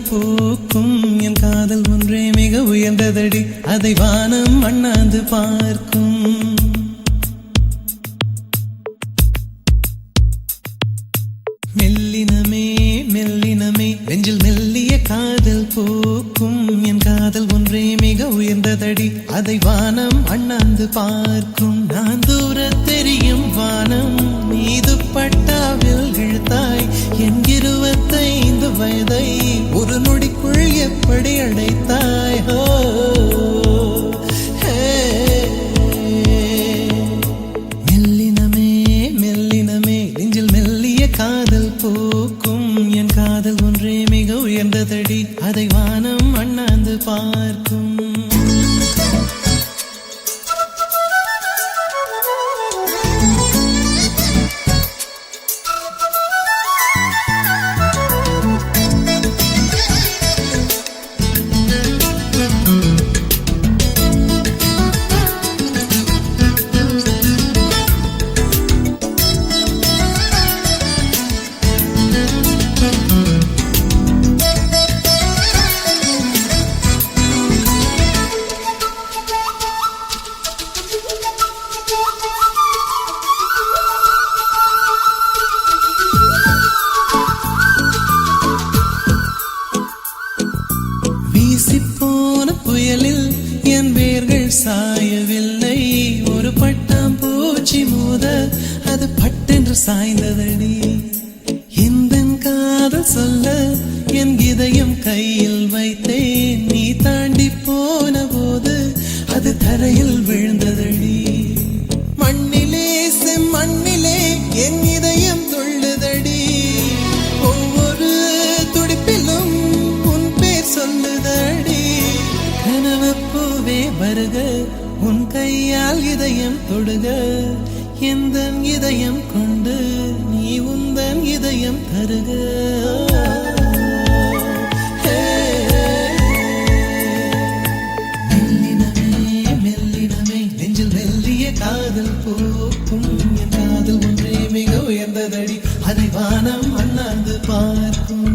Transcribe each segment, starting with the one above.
பூக்கும் என் காதல் ஒன்றே மிக உயர்ந்ததடி அதை வானம் அண்ணாந்து பார்க்கும் மெல்லினமே மெல்லினமே நெஞ்சில் மெல்லிய காதல் பூக்கும் என் காதல் ஒன்றே மிக உயர்ந்ததடி அதை வானம் அண்ணாந்து பார்க்கும் நான் தூர தெரியும் வானம் மீது பட்டாவில் இழுத்தாய் என் 25 வயதை ஒரு நொடிக்குள் எப்படி அடைத்தாய் மெல்லினமே மெல்லினமே நெஞ்சில் மெல்லிய காதல் பூக்கும் என் காதல் ஒன்றே மிக உயர்ந்ததடி அதை வானம் அண்ணாந்து பார்க்கும் வீசிப்போன புயலில் என் வேர்கள் சாயவில்லை ஒரு பட்டாம்பூச்சி மோத அது பட்டென்று சாய்ந்ததடி இந்த காதல் சொல்ல என் இதயம் கையில் வைத்தேன் நீ தாண்டி போன போது அது தரையில் விழுந்ததடி மண்ணிலே செம்மண்ணிலே என் இதயம் துள்ளுதடி ஒவ்வொரு துடிப்பிலும் உன் பேர் சொல்லுதடி கனவு பூவே வருக உன் கையால் இதயம் தொடுக எந்த இதயம் கொண்டு நீ உந்தன் இதயம் தருக காதல் பூக்கும் என் காதல் ஒன்றே மிக உயர்ந்ததடி அதை வானம் அண்ணாந்து பார்க்கும்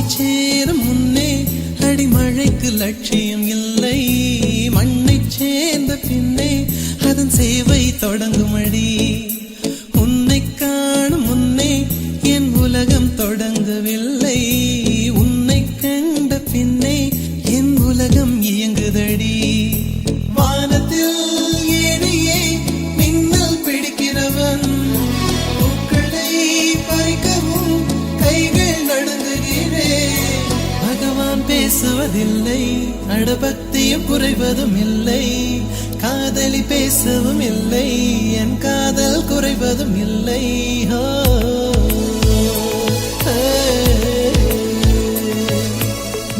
சேரும் முன்னே அடிமழைக்கு லட்சியம் இல்லை மண்ணை சேர்ந்த பின்னே அதன் சேவை தொடங்கும் அடி உன்னை காணும் முன்னே என் உலகம் தொடங்கவில்லை உன்னை கண்ட பின்னே என் உலகம் இயங்குதடி வானத்தில் ஏழையே மின்னல் பிடிக்கிறவன் பூக்களை பறிக்கவும் கைகள் நடுங்குகிறேன் பகவான் பேசுவதில்லை அடபக்தியும் குறைவதும் இல்லை காதலி பேசவும் இல்லை என் காதல் குறைவதும் இல்லை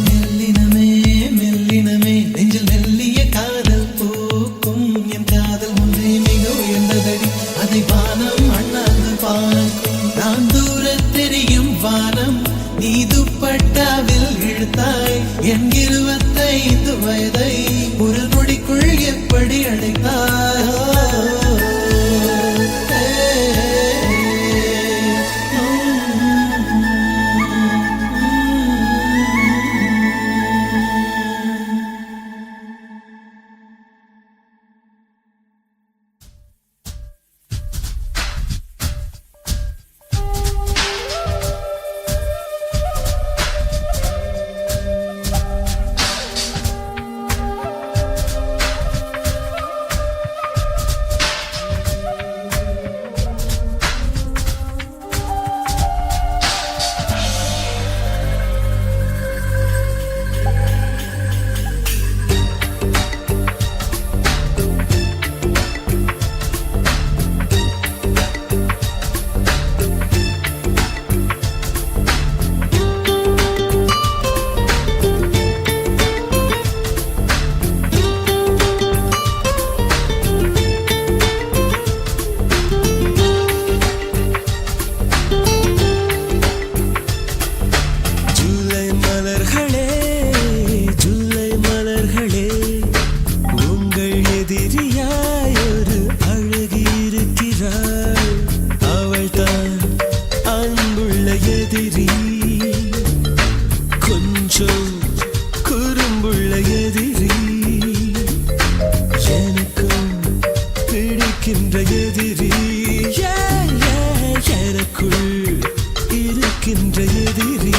மெல்லினமே மெல்லினமே நெஞ்சில் மெல்லிய காதல் பூக்கும் என் காதல் ஒன்றே மிக உயர்ந்ததடி அதை வானம் அண்ணாந்து பார்க்கும் நான் தூர தெரியும் வானம் நீ துப்பட்டாவில் இழுத்தாய் என் 25 வயதை ஒரு நொடிக்குள் எப்படி அடைத்தாய் எதிரி கொஞ்சம் குறும்புள்ள எதிரி எனக்கும் பிடிக்கின்ற எதிரி எனக்குள் இருக்கின்ற எதிரி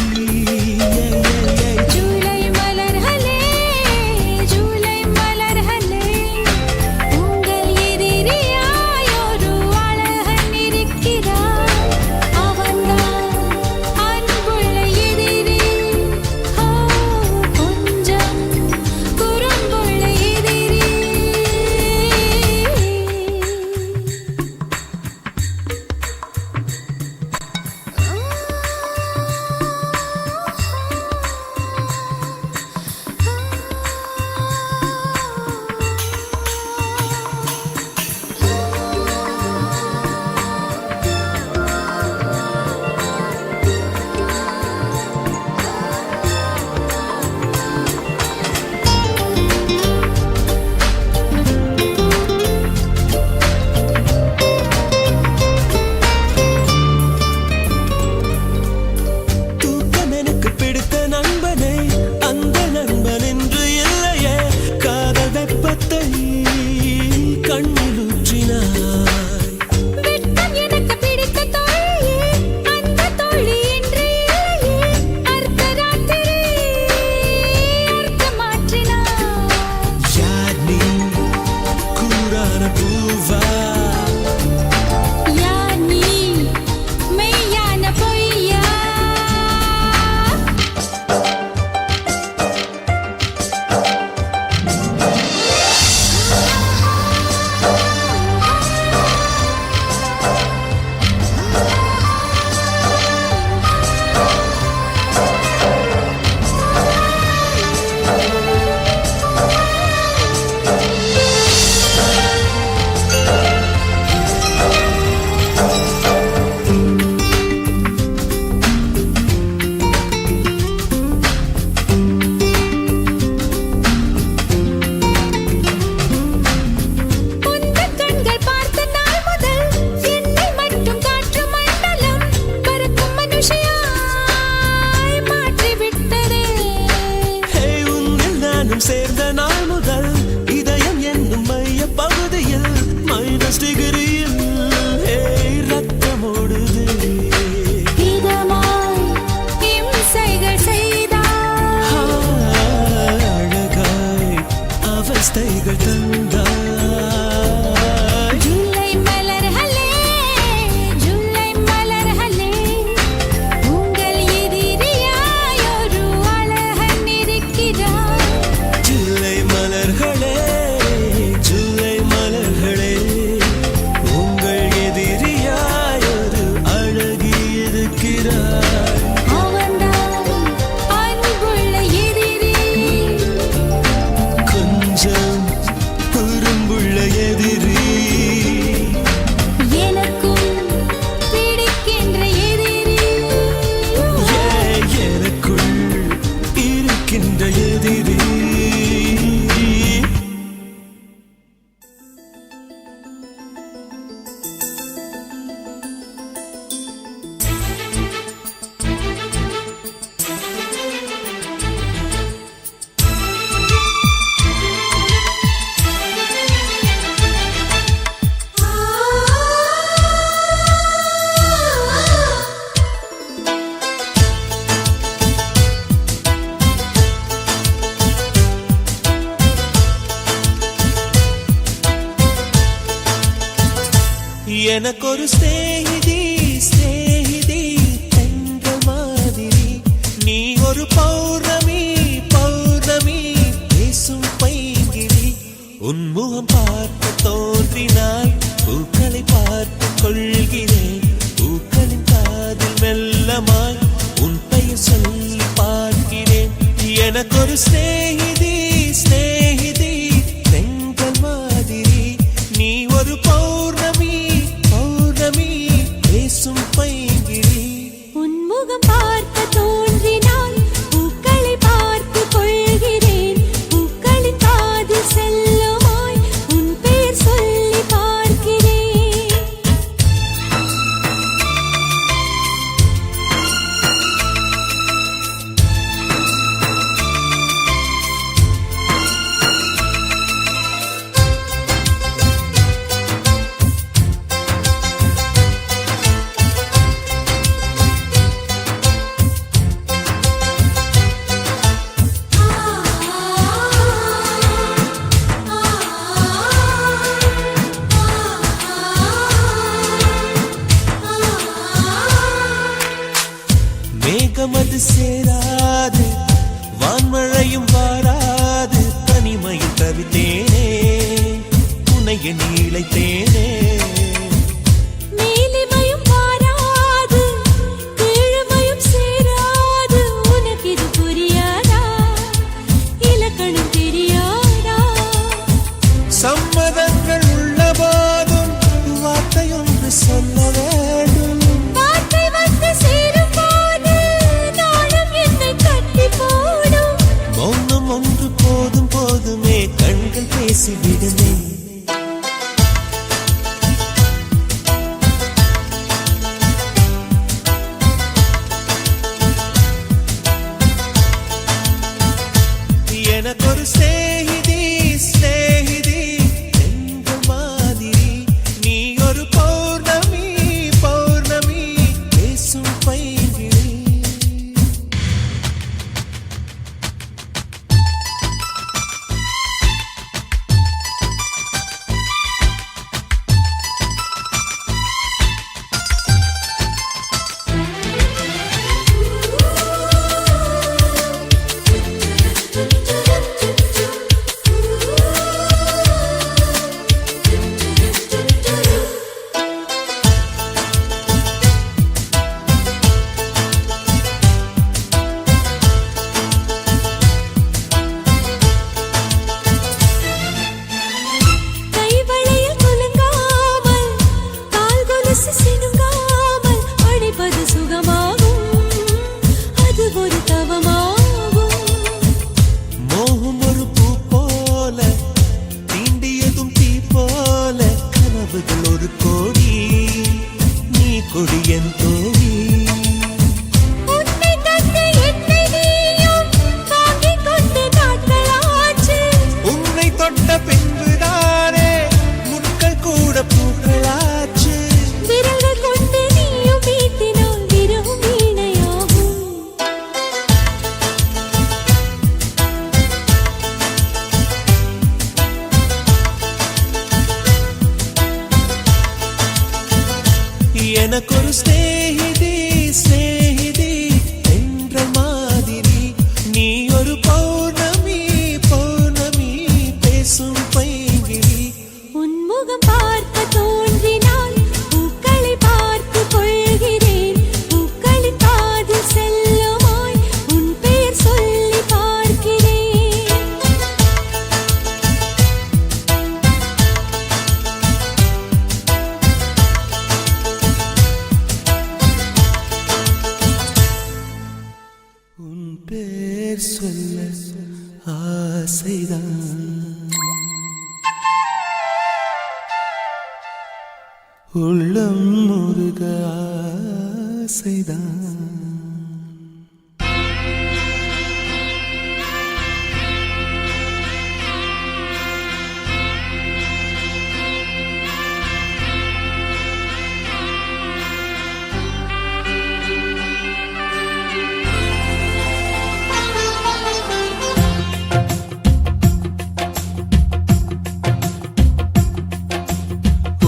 சேர்ந்த நாள் முதல் இதயம் என்னும் மைய பகுதியில் மைனஸ் டிகிரியில் ரத்தம் ஓடுது அழகாய் அவஸ்தைகள் தந்தாய் எனக்கு ஒரு ஸ்நேகிதி என்ற மாதிரி நீ ஒரு பௌர்ணமி பேசும் பைங்கிரி உன்முகம் பார்க்க தோன்றினாய் பூக்களை பார்த்து கொள்கிறேன் பூக்களின் காதில் மெல்லமாய் உன் பெயர் சொல்லி பார்க்கிறேன் எனக்கு ஒரு ஸ்நேகிதி என்ற மாதிரி நீ ஒரு பௌர்ணமி பேசும் பைங்கிரி உன்முகம் பார்க்க தோன்றினான் பூக்களை பார்த்து கொள்கிறேன் பூக்களின் காதில் செல்லுமாய் உன் பெயர் சொல்லி பார்க்கிறேன் மேகமது சேராது வான்மழையும் வாராது தனிமையில் தவித்தேனே உன்னை எண்ணி இளைத்தேனே மேலிமையும் வாராது கீழ்மையும் சேராது உனக்கு இது புரியாதா இலக்கணம் தெரியாதா சம்மதங்கள் உள்ள போதும் வார்த்தையொன்று சொல்ல வேண்டும் வார்த்தை வந்து சேரும் போது நாளும் என்னை கட்டி போடும் மௌனம் ஒன்று போதும் போதுமே கண்கள் பேசிவிடுமே எனக்கொரு ஸ்நேகிதி ஸ்நேகிதி என்ற மாதிரி நீ ஒரு பௌர்ணமி பௌர்ணமி பேசும் பைங்கிழி கைவளையில் குலுங்காமல் கால் கொலுசு சினுங்காமல் அழைப்பது சுகமாகும் அது ஒரு தவமாகும் மோகம் ஒரு பூ போல தீண்டியதும் தீ போல கனவுகள் ஒரு கோடி நீ கொடியன் தோழி உன்னை தந்து என்னை நீயும் வாங்கிக் கொண்டு நாட்களாச்சு உன்னை தொட்ட பின்புதானே முட்கள் கூட பூக்களாச்சு விரல்கள் கொண்டு நீயும் வீட்டினால் விரவும் வீணையாகும் எனக்கொரு ஸ்நேகிதி ஸ்நேகிதி என்ற மாதிரி நீ ஒரு பௌர்ணமி பௌர்ணமி பேசும் பைங்கிழி உன்முகம் பார்க்க தோன்றினால் பூக்களை பார்த்து கொள்கிறேன் பூக்களின் காதில் செல்லுமாய் உன் பெயர் சொல்லி பார்க்கிறேன் உன் பேர் சொல்ல ஆசைதான் உள்ளம் முருக ஆசைதான்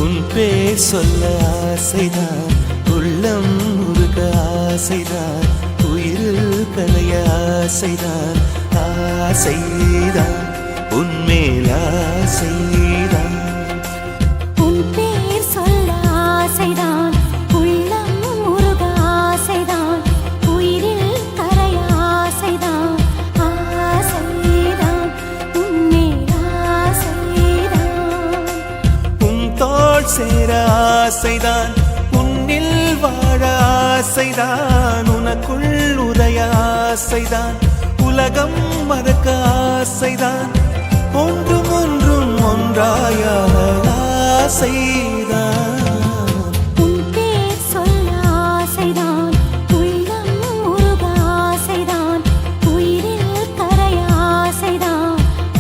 உன் பேர் சொல்ல ஆசைதான் உள்ளம் முருக ஆசைதான் உயிரில் கலைய ஆசைதான் ஆசைதான் உன்மேல் ஆசைதான் உன் பேர் சொல்ல ஆசைதான் உள்ளம் முருக ஆசைதான் உயிரில் கரைய ஆசைதான் ஆசைதான் உன்மேல் ஆசைதான் உன் தோள் சேர ஆசைதான் உன்னில் வாழ ஆசைதான் உனக்குள் உதய ஆசைதான் உலகம் மறக்க ஆசைதான் ஒன்றும் ஒன்றும் ஒன்றாய ஆசைதான் உன் பேர் சொல்ல ஆசைதான் உள்ளம் முருக ஆசைதான் உயிரில் கரைய ஆசைதான்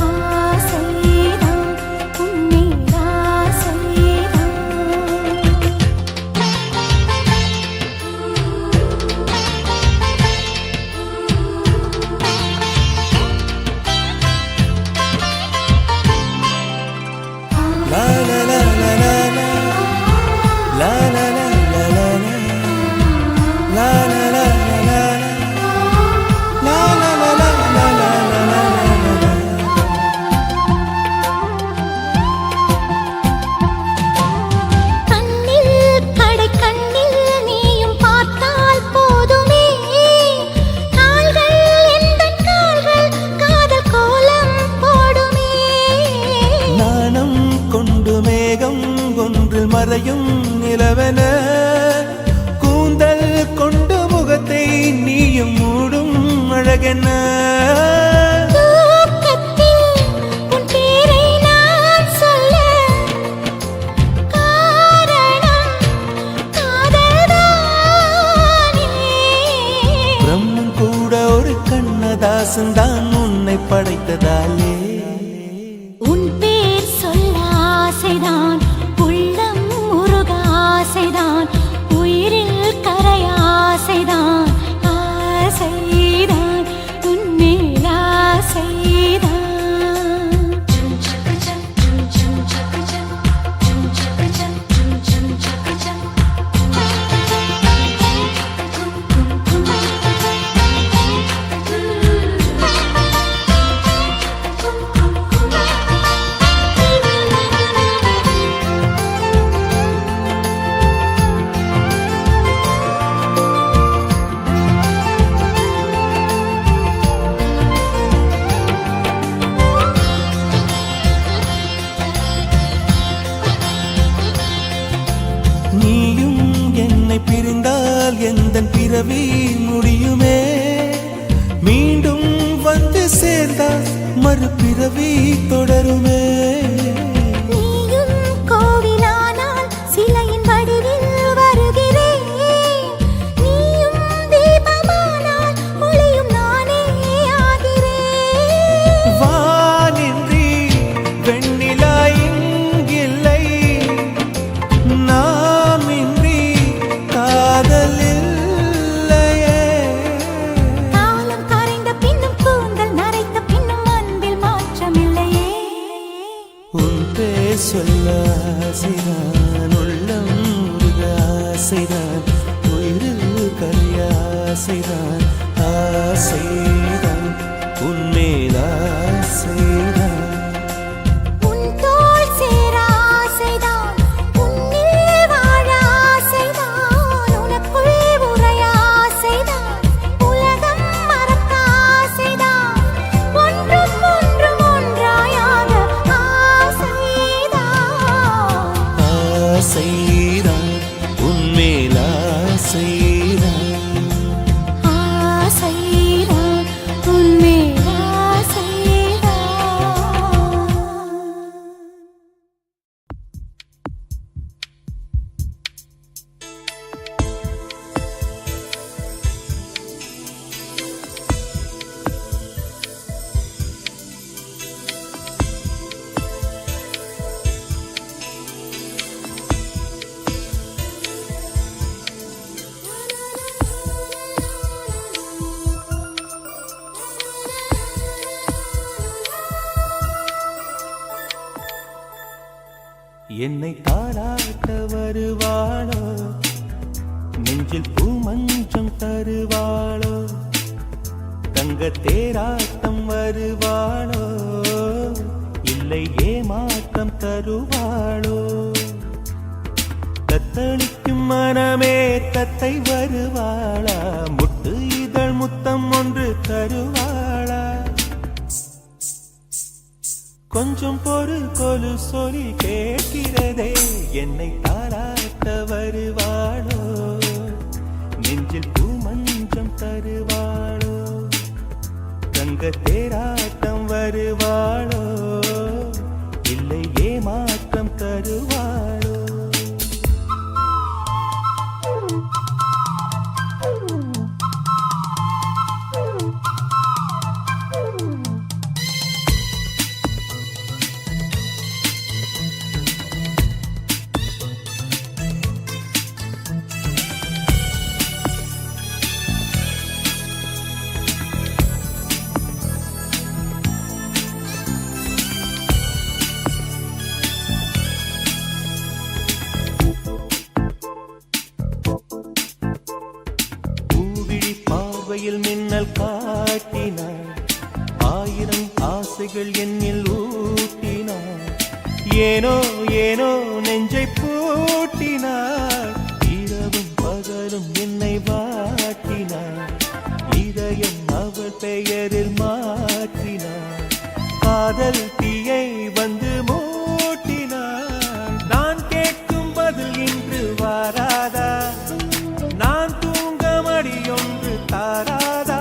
ஆசைதான் உன்மேல் ஆசைதான் la la la la la la அழகென்ன தாசன்தான் உன்னை படைத்ததாலே உன் பேர் சொல்ல ஆசைதான் உள்ளம் முருக ஆசைதான் உயிரில் கரைய ஆசைதான் ஆசைதான் உன்மேல் ஆசைதான் நீயும் என்னை பிரிந்தால் எந்தன் பிறவி முடியுமே மீண்டும் வந்து சேர்ந்தால் மறுபிறவி தொடருமே நீயும் கோவிலானால் சிலையின் வடிவில் வருகிறேன் நீயும் தீபமானால் ஒளியும் நானே ஆகிறேன் வானின்றி வெண்ணிலா இங்கில்லை நாமின்றி காதல் இல்லையே காலம் கரைந்த பின்னும் கூந்தல் நரைத்த பின்னும் அன்பில் மாற்றமில்லையே உன் பேர் சொல்ல ஆசைதான் உள்ளம் முருக ஆசைதான் உயிரில் கரிய ஆசைதான் ஆசைதான் உன்மேல் ஆசைதான் உன் தோள் சேர ஆசைதான் உன்னில் வாழ ஆசைதான் உனக்குள் உறைய ஆசைதான் உலகம் மறக்க ஆசைதான் ஒன்றும் ஒன்றும் ஒன்றாயாக ஆசைதான் ஆசைதான் உன்மேல் ஆசைதான் ஆசைதான் உன்மேல் ஆசைதான் என்னை தாளாட்ட வருவாளோ நெஞ்சில் பூமஞ்சம் தருவாளோ தங்க தேராட்டம் வருவாளோ இல்லை ஏமாற்றம் தருவாளோ தத்தளிக்கும் மனமே தத்தை வருவாளா முட்டு இதழ் முத்தம் ஒன்று தருவாளா கொஞ்சம் பொறு கொலு சொல்லி கேட்கிறதே என்னை தாராட்ட வருவாளோ நெஞ்சில் பூமஞ்சம் தருவாளோ தங்க தேராட்டம் வருவாளோ இல்லை ஏமாற்றம் தருவாளோ பார்வையில் மின்னல் காட்டினாள் ஆயிரம் ஆசைகள் என்னில் ஊட்டினாள் ஏனோ ஏனோ நெஞ்சை பூட்டினாள் இரவும் பகலும் என்னை வாட்டினாள் இதயம் அவள் பெயரில் மாற்றினாள் காதல் தீயை வந்து மூட்டினாள் நான் கேட்கும் பதில் இன்று வாராதா நான் தூங்க மடியொன்று தாராதா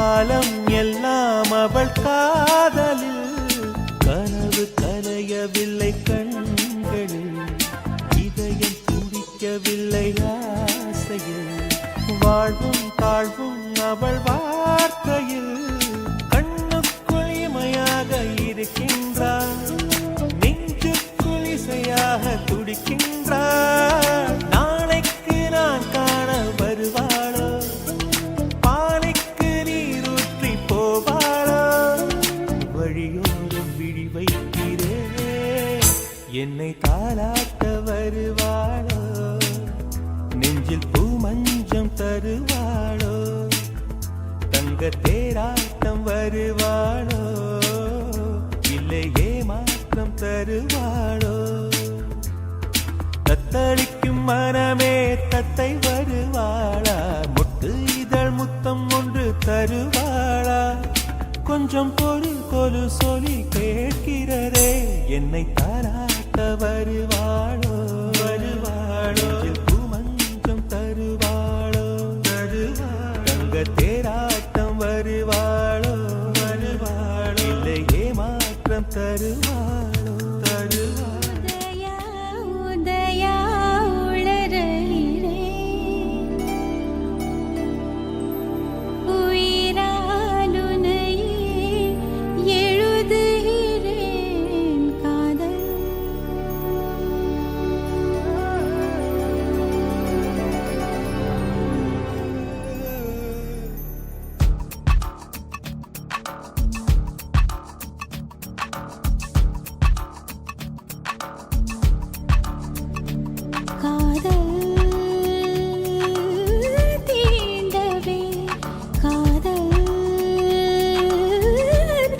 காலம் எல்லாம் அவள் காதலில் கனவு கலையவில்லை கண்களில் இதயம் துடிக்கவில்லை ஆசையில் வாழ்வும் தாழ்வும் அவள் வார்த்தையில் கண்ணுக்குள் இமையாக இருக்கின்றாள் நெஞ்சுக்குள் இசையாக துடிக்கின்றாள் நாளைக்கு நான் காண வருவாளோ பாலைக்கு நீரூற்றி போவாளோ வழியோடும் விழி வைக்கிறே என்னை தாளாட்ட வருவாளோ நெஞ்சில் பூ மஞ்சம் தருவாளோ தங்க தேராட்டம் வருவாளோ இல்லை ஏமாற்றம் தருவாளோ தத்தளிக்கும் மனமே தத்தை வருவாளா முட்டு இதழ் முத்தம் ஒன்று தருவாளா கொஞ்சம் பொறு சொல்லி கேட்கிறதே என்னை தாராட்ட வருவாளோ வருவாளோ பூமஞ்சம் தருவாளோ தருவாளோ தங்க தேராட்டம் வருவாளோ வருவாளோ இல்லை ஏமாற்றம் தருவாளோ தருவாளோ உதயா உதயா உளறுகிறேன் உயிராலுனையே எழுதுகிறேன் காதல் காதல் தீண்டவே காதல்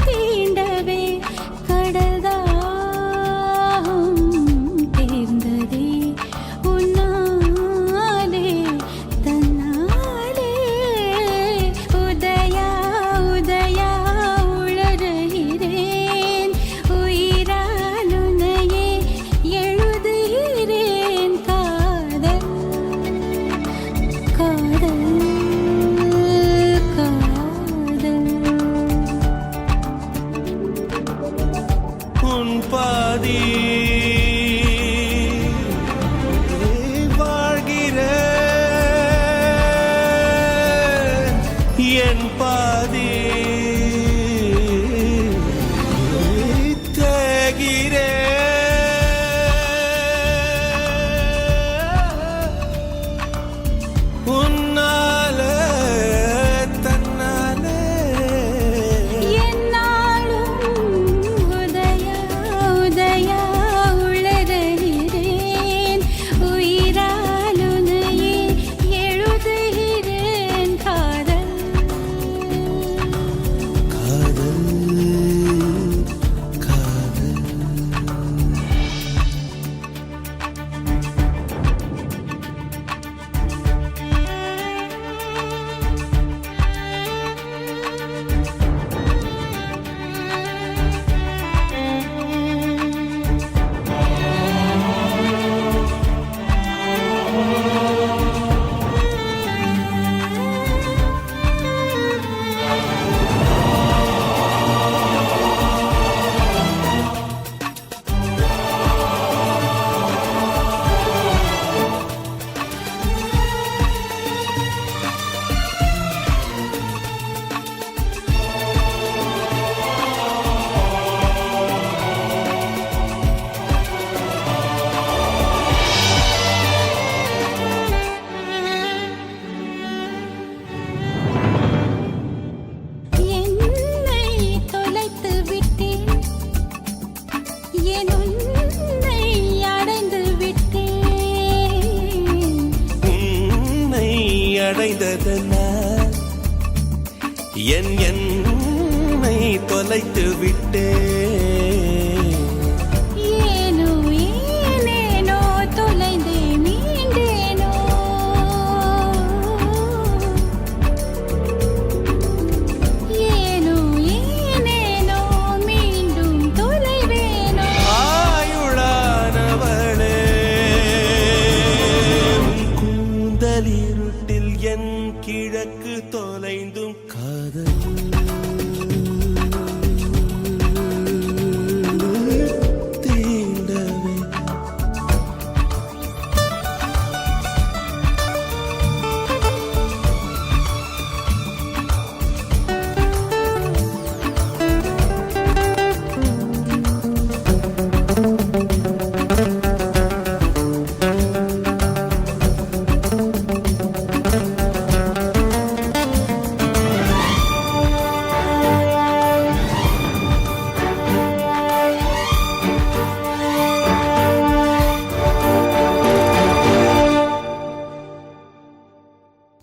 தீண்டவே கடல்தாகம் தேர்ந்ததே உன்னாலே தன்னாலே உதயா உதயா உளறுகிறேன் உயிராலுனையே எழுதுகிறேன் காதல் காதல் காதல் உன் பாதி வாழ்கிறேன் என் பாதி தேகிறேன் உன்னாலே தன்னாலே என்னாலும் உதயா உதயா உளறுகிறேன் உயிராலுனையே எழுதுகிறேன் காதல் காதல் காதல் என்னை தொலைத்து விட்டேன் என் உன்னை அடைந்து விட்டேன் உன்னை அடைந்ததனால் என்னை தொலைத்து விட்டேன் ஏனோ ஏனேனோ தொலைந்தே மீண்டேனோ ஏனோ ஏனேனோ மீண்டும் தொலைவேனோ ஆயுளானவளே உன் கூந்தலிருட்டில் என் கிழக்கு தொலைந்து போதும் காதல் தீண்டவே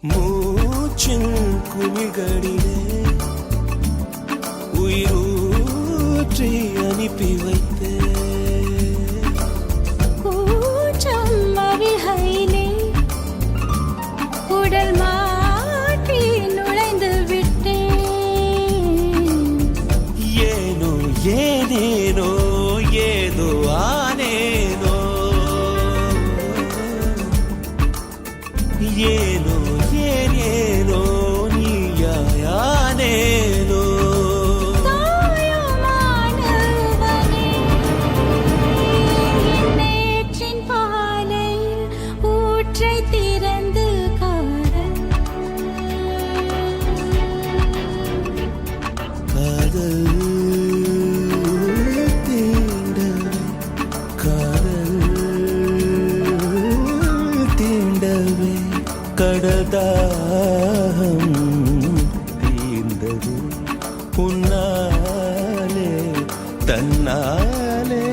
மூச்சின் குமிழ்களிலே உயிரூற்றி அனுப்பி வைத்தே கூச்சம் அவிகையிலே உடல் மாற்றி நுழைந்து விட்டேன். ஏனோ ஏனேனோ ஏதோ ஆனேனோ ஏனோ ஏனேனோ நீயாயானேனோ தாயுமானவனே, நேற்றின் பாலையில் ஊற்றைத் திறந்து காதல் காதல் தீண்டவே காதல் தீண்டவே கடதாகம் தீர்ந்தது உன்னாலே தன்னாலே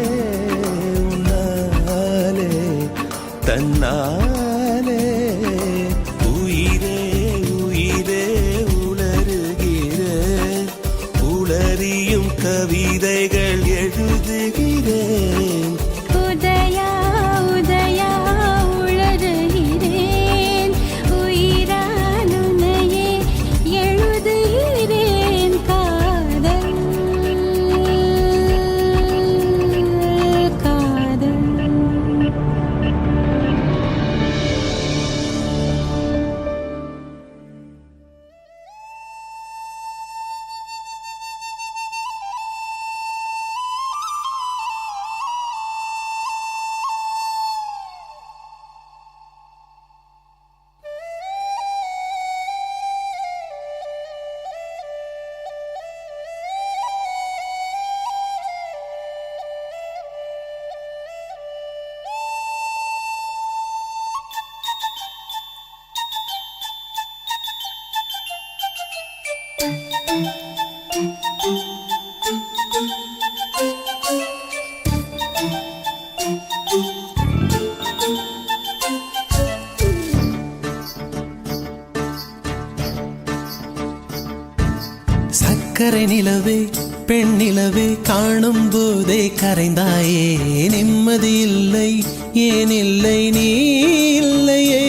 உன்னாலே தன்னாலே உயிரே உயிரே உளறுகிறேன் உளறியும் கவிதைகள் எழுதுகிறேன் உதயா உதயா உளறுகிறேன் உயிரால் உன்னையே எழுதுகிறேன் காதல் காதல். சக்கரை நிலவே பெண் நிலவே காணும் போதே கரைந்தாயே நிம்மதி இல்லை ஏன் இல்லை நீ இல்லையே.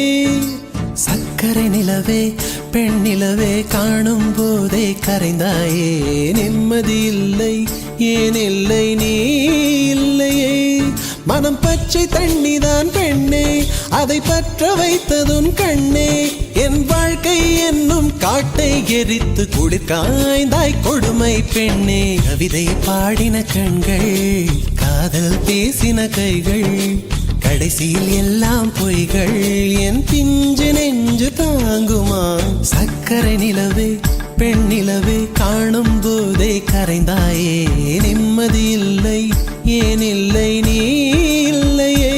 சக்கரை நிலவே பெண் நிலவே காணும் போதே கரைந்தாயே நிம்மதி இல்லை ஏன் இல்லை நீ இல்லையே. மனம் பச்சை தண்ணிதான் பெண்ணே அதை பற்ற வைத்ததுன் கண்ணே என் வாழ்க்கை என்னும் காட்டை எரித்து குளிர் காய்ந்தாய் கொடுமை பெண்ணே. கவிதை பாடின கண்கள் காதல் பேசின கைகள் கடைசியில் எல்லாம் பொய்கள் என் பிஞ்சு நெஞ்சு தாங்குமா. சக்கரை நிலவே பெண் நிலவே காணும் போதே கரைந்தாயே நிம்மதி இல்லை ஏன் இல்லை நீ இல்லையே.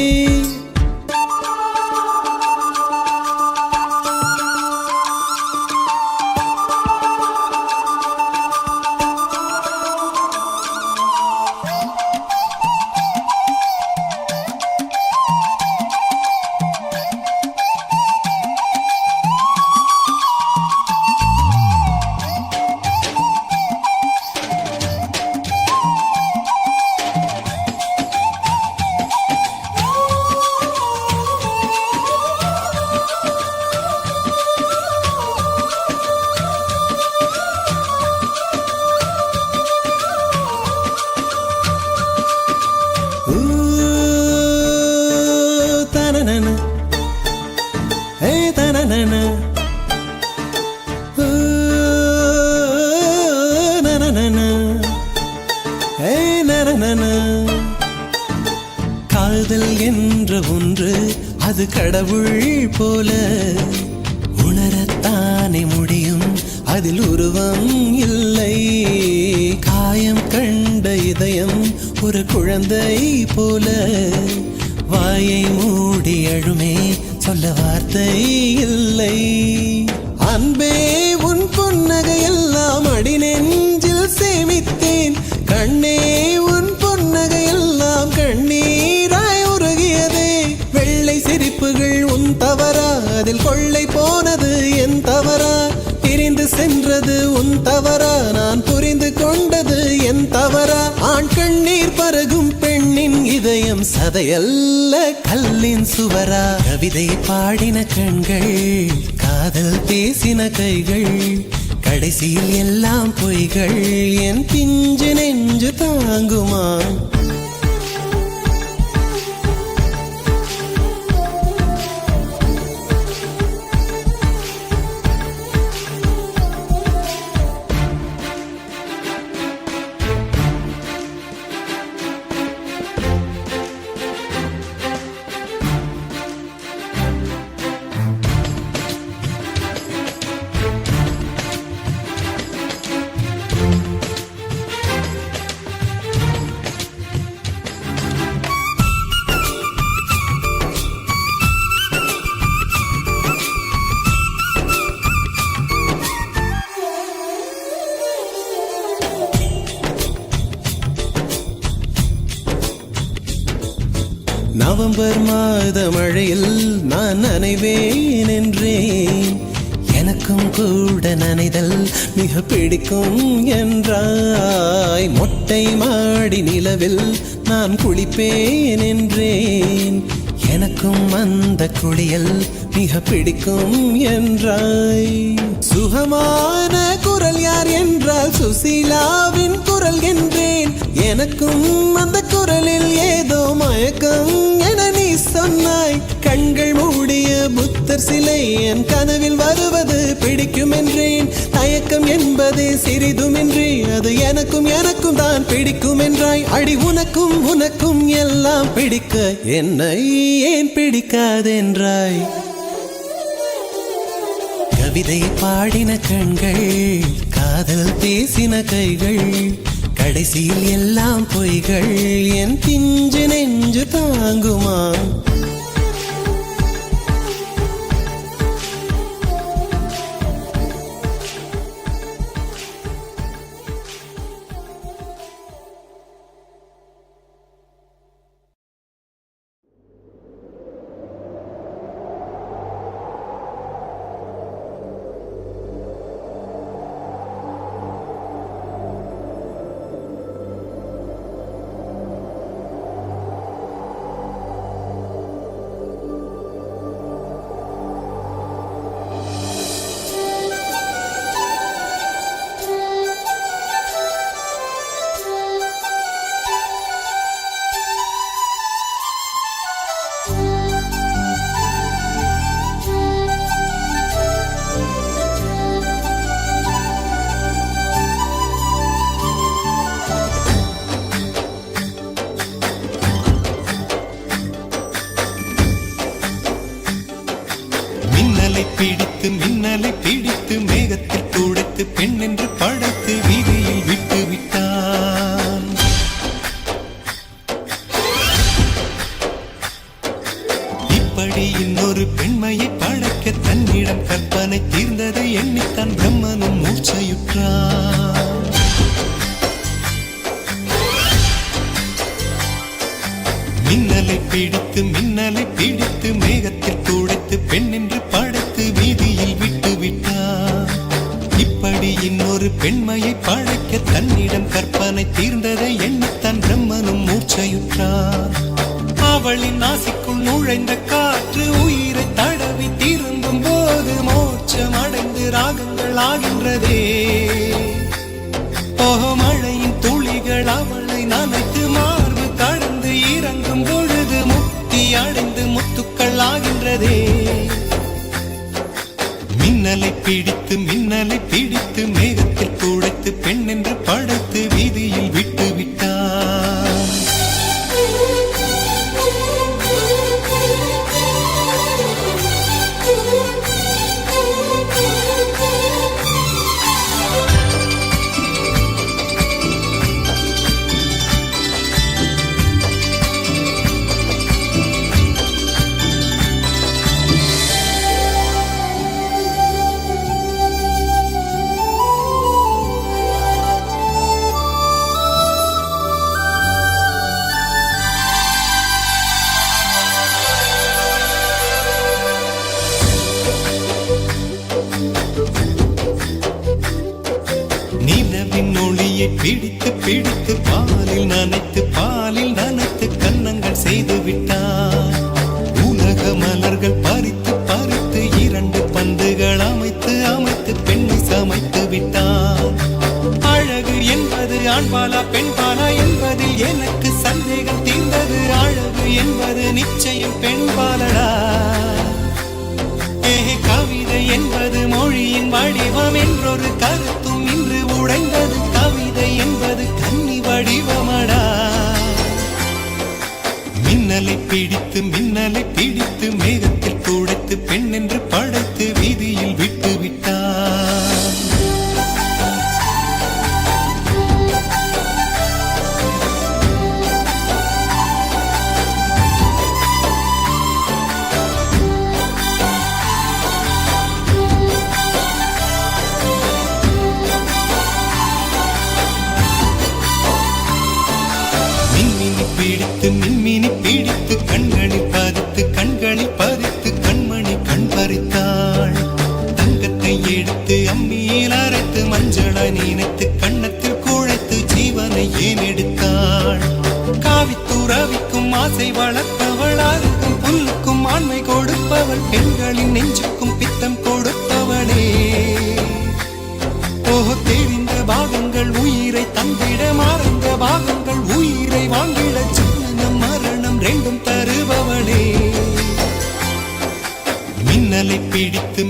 தனன. காதல் என்ற ஒன்று அது கடவுள் போல உணரத்தானே முடியும், அதில் உருவம் இல்லை. காயம் கண்ட இதயம் ஒரு குழந்தை போல வாயை மூடி அழுமே, சொல்ல வார்த்தை இல்லை. அன்பே உன் புன்னகையெல்லாம் அடி நெஞ்சில் சேமித்தேன், கண்ணே உன் புன்னகையெல்லாம் கண்ணீராய் உருகியதே. வெள்ளை சிரிப்புகள் உன் தவறா, அதில் கொள்ளை போனது என் தவறா? பிரிந்து சென்றது உன் தவறா, நான் புரிந்து கொண்டது என் தவறா? ஆண் கண்ணீர் பருகும் பெண்ணின் இதயம் சதையல்ல கல்லின் சுவரா? கவிதை பாடின கண்கள், காதல் பேசின கைகள், கடைசியில் எல்லாம் பொய்கள். என் பிஞ்சு நெஞ்சு தாங்குமா? நவம்பர் மாத மழையில் நான் நனைவேன் என்றேன், எனக்கும் கூட நனைதல் மிக பிடிக்கும் என்றாய். மொட்டை மாடி நிலவில் நான் குளிப்பேன் என்றேன், எனக்கும் அந்த குளியல் மிக பிடிக்கும் என்றாய். சுகமான குரல் யார் என்றால் சுசீலாவின் குரல் என்றேன், எனக்கும் அந்த குரலில் ஏதோ மயக்கம் என நீ சொன்னாய். கண்கள் மூடிய புத்தர் சிலை என் கனவில் வருவது பிடிக்கும் என்றேன், தயக்கம் என்பதே சிறிதுமின்றி அது எனக்கும் எனக்கும் தான் பிடிக்கும் என்றாய். அடி உனக்கும் உனக்கும் எல்லாம் பிடிக்க என்னை ஏன் பிடிக்காதென்றாய்? கவிதை பாடின கண்கள், காதல் பேசின கைகள், கடைசியில் எல்லாம் பொய்கள். என் பிஞ்சு நெஞ்சு தாங்குமா? மின்னலை பிடித்து மேகத்தில் துடைத்து பெண் என்று படைத்து வீதியில் விட்டு விட்டான். இப்படி இன்னொரு பெண்மையை படைக்க தன்னிடம் கற்பனை தீர்ந்ததை எண்ணித்தான் பிரம்மனும் மூர்ச்சையுற்றான். மின்னலை பிடித்து மேகத்தில் துடைத்து பெண் என்று படைத்து வீதியில் விட்டு விட்டார். இப்படி இன்னொரு பெண்மையை படைக்க தன்னிடம் கற்பனை தீர்ந்ததை எண்ணித்தான் பிரம்மனும் மூர்ச்சையுற்றார். அவளின் நாசிக்குள் நுழைந்த காற்று உயிரை தடவி திரும்பும் போது மோட்சம் அடைந்து ராகங்கள் ஆகின்றதே. மழையின் துளிகள் அவளை நனைத்து மார்பு கடந்து இறங்கும் பொழுது முக்தி அடைந்து முத்துக்கள் ஆகின்றதே. மின்னலை பிடித்து மேகத்தில் துடைத்து பெண் என்று படைத்து வீதியில் விட்டு விட்டார். கொடியை பிடித்து பிடித்து பாலில் நனைத்து கன்னங்கள் செய்து விட்டார். உலக மலர்கள் பறித்து பறித்து 2 பந்துகள் அமைத்து அமைத்து பெண்ணை சமைத்து விட்டார். அழகு என்பது ஆண்பாலா பெண்பாலா என்பதில் எனக்கு சந்தேகம் தீர்ந்தது. அழகு என்பது நிச்சயம் பெண்பாலடா. கவிதை என்பது மொழியின் வடிவம் என்றொரு கருத்தும் இன்று உடைந்தது. கவிதை என்பது கன்னி வடிவமடா. மின்னலை பிடித்து மேகத்தில் துடைத்து பெண் என்று படைத்து வீதியில் விட்டு விட்டார். மின்மினி பிடித்து கண்களில் பதித்து கண்மணி கண் பறித்தாள். தங்கத்தை எடுத்து அம்மியில் அரைத்து மஞ்சளை நினைத்து கண்ணத்தில் குழைத்து ஜீவனை ஏன் எடுத்தாள். காவித்துறவிக்கும் ஆசை வளர்ப்பவள், அருகும் புல்லுக்கும் ஆண்மை கொடுப்பவள், பெண்களின் நெஞ்சுக்கும் பித்தம் கொடுப்பவளே. தெரிந்த பாகங்கள் உயிரை தந்திட, மறைந்த பாகங்கள் உயிரை வாங்கிட, ஜனனம் மரணம் 2ம் தருபவளே. மின்னலை பிடித்து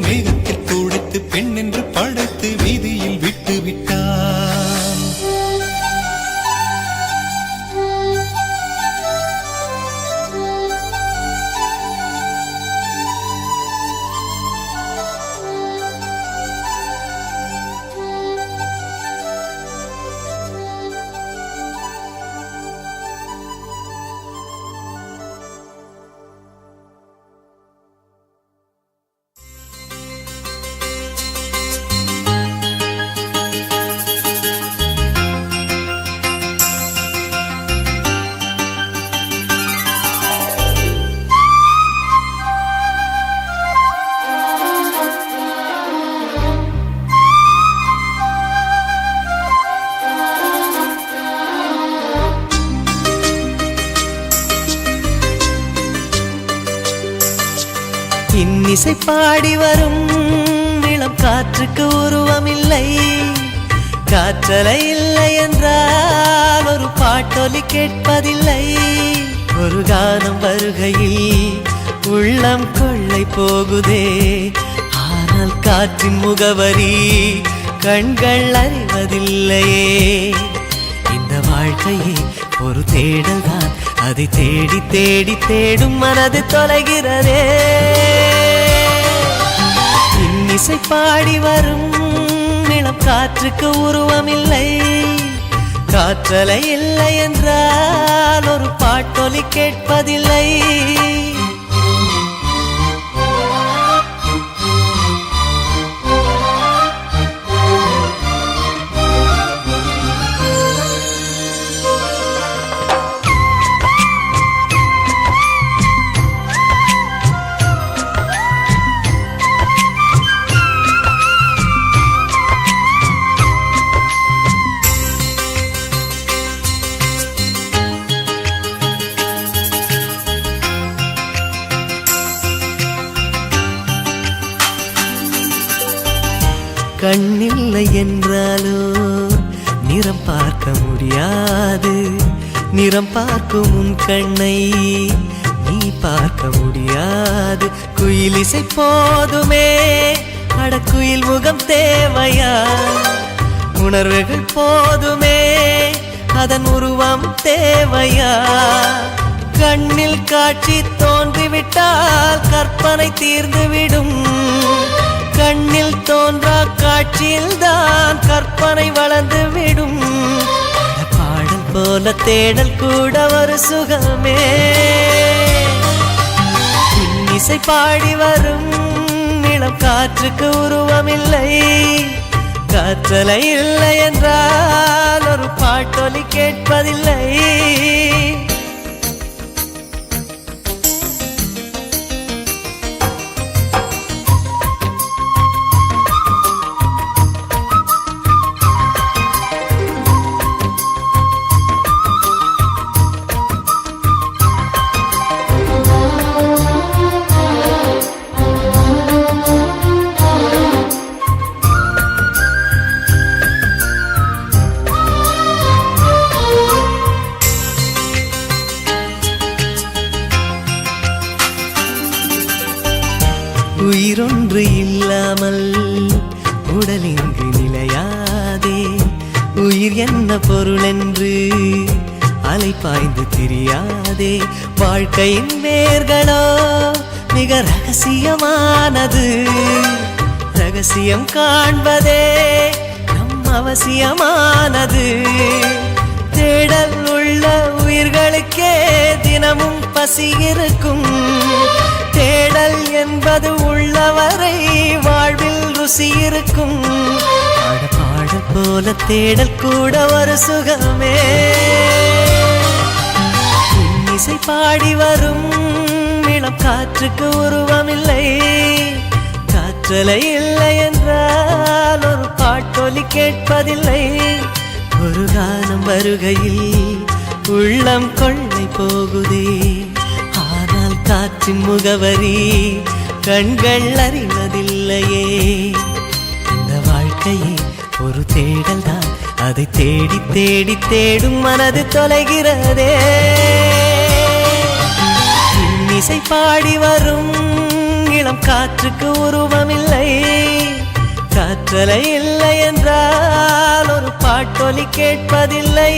மேகத்தில் துடைத்து பெண் என்று படைத்து வீதியில் விட்டு விட்டான். இன்னிசை பாடி வரும் இளம் காற்றுக்கு உருவமில்லை. காற்றலை இல்லை என்றால் ஒரு பாட்டொலி கேட்பதில்லை. ஒரு கானம் வருகையில் உள்ளம் கொள்ளை போகுதே. ஆனால் காற்றின் முகவரி கண்கள் அறிவதில்லையே. இந்த வாழ்க்கையே ஒரு தேடல் தான், அதை தேடி தேடி தேடும் மனது தொலைகிறதே. இன்னிசை பாடி வரும் இளம் காற்றுக்கு உருவமில்லை. காற்றலை இல்லை என்றால் ஒரு பாட்டொலி கேட்பதில்லை. கண்ணில்லை என்றாலோ நிறம் பார்க்க முடியாது. நிறம் பார்க்கும் உன் கண்ணை நீ பார்க்க முடியாது. குயில் இசை போதுமே, அடக்குயில் முகம் தேவையா? உணர்வுகள் போதுமே, அதன் உருவம் தேவையா? கண்ணில் காட்சி தோன்றிவிட்டால் கற்பனை தீர்ந்துவிடும். கண்ணில் தோன்றா காட்சியில் தான் கற்பனை வளர்ந்து விடும். பாடல் போல தேடல் கூட ஒரு சுகமே. இன்னிசை பாடி வரும் இளம் காற்றுக்கு உருவமில்லை. காற்றலை இல்லை என்றால் ஒரு பாட்டொலி கேட்பதில்லை. காதல் இங்கு நிலையாதே உயிர் என்ன பொருள் என்று அலை பாய்ந்து தெரியாதே வாழ்க்கையின் வேர்களோ மிக ரகசியமானது ரகசியம் காண்பதே நம் அவசியமானது தேடல் உள்ள உயிர்களுக்கே தினமும் பசி இருக்கும் தேடல் என்பது உள்ளவரை வாழ்வில் ருசி இருக்கும் பாடல் போல தேடல் கூட ஒரு சுகமே இசை பாடி வரும் இளம் காற்றுக்கு உருவமில்லை காற்றலை இல்லை என்றால் ஒரு பாட்டொலி கேட்பதில்லை ஒரு காலம் வருகையில் உள்ளம் கொள்ளை போகுதே ஆனால் காற்றின் முகவரி கண்கள் அறிவதில்லையே இந்த வாழ்க்கையே ஒரு தேடல் தான் அதை தேடி தேடி தேடும் மனது தொலைகிறதே இசை பாடி வரும் இளம் காற்றுக்கு உருவமில்லை காற்றலை இல்லை என்றால் ஒரு பாட்டொலி கேட்பதில்லை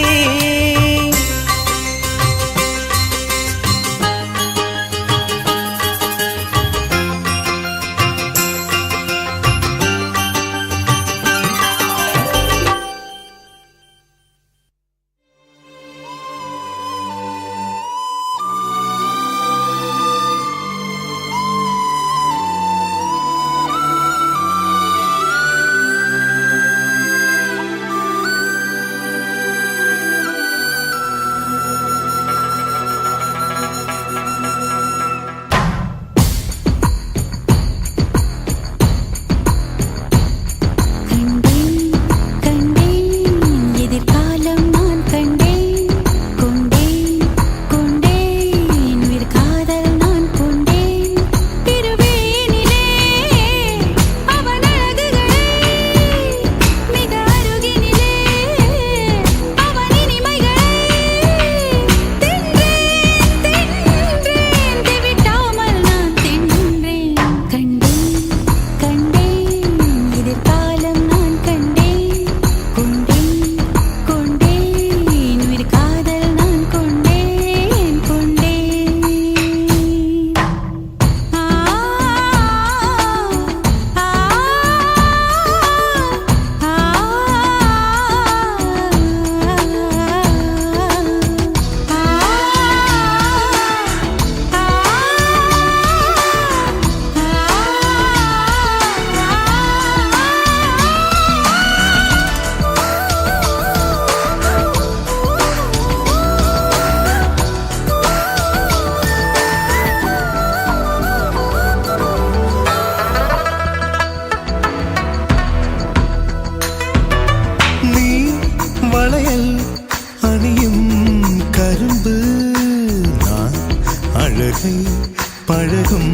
பழகும்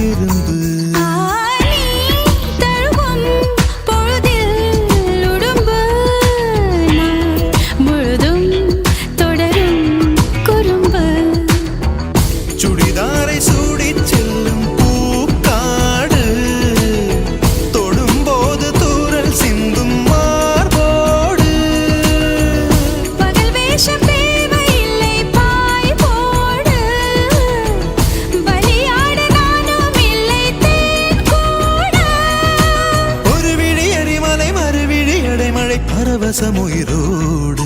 எறும்பு பரவசமுயிரோடு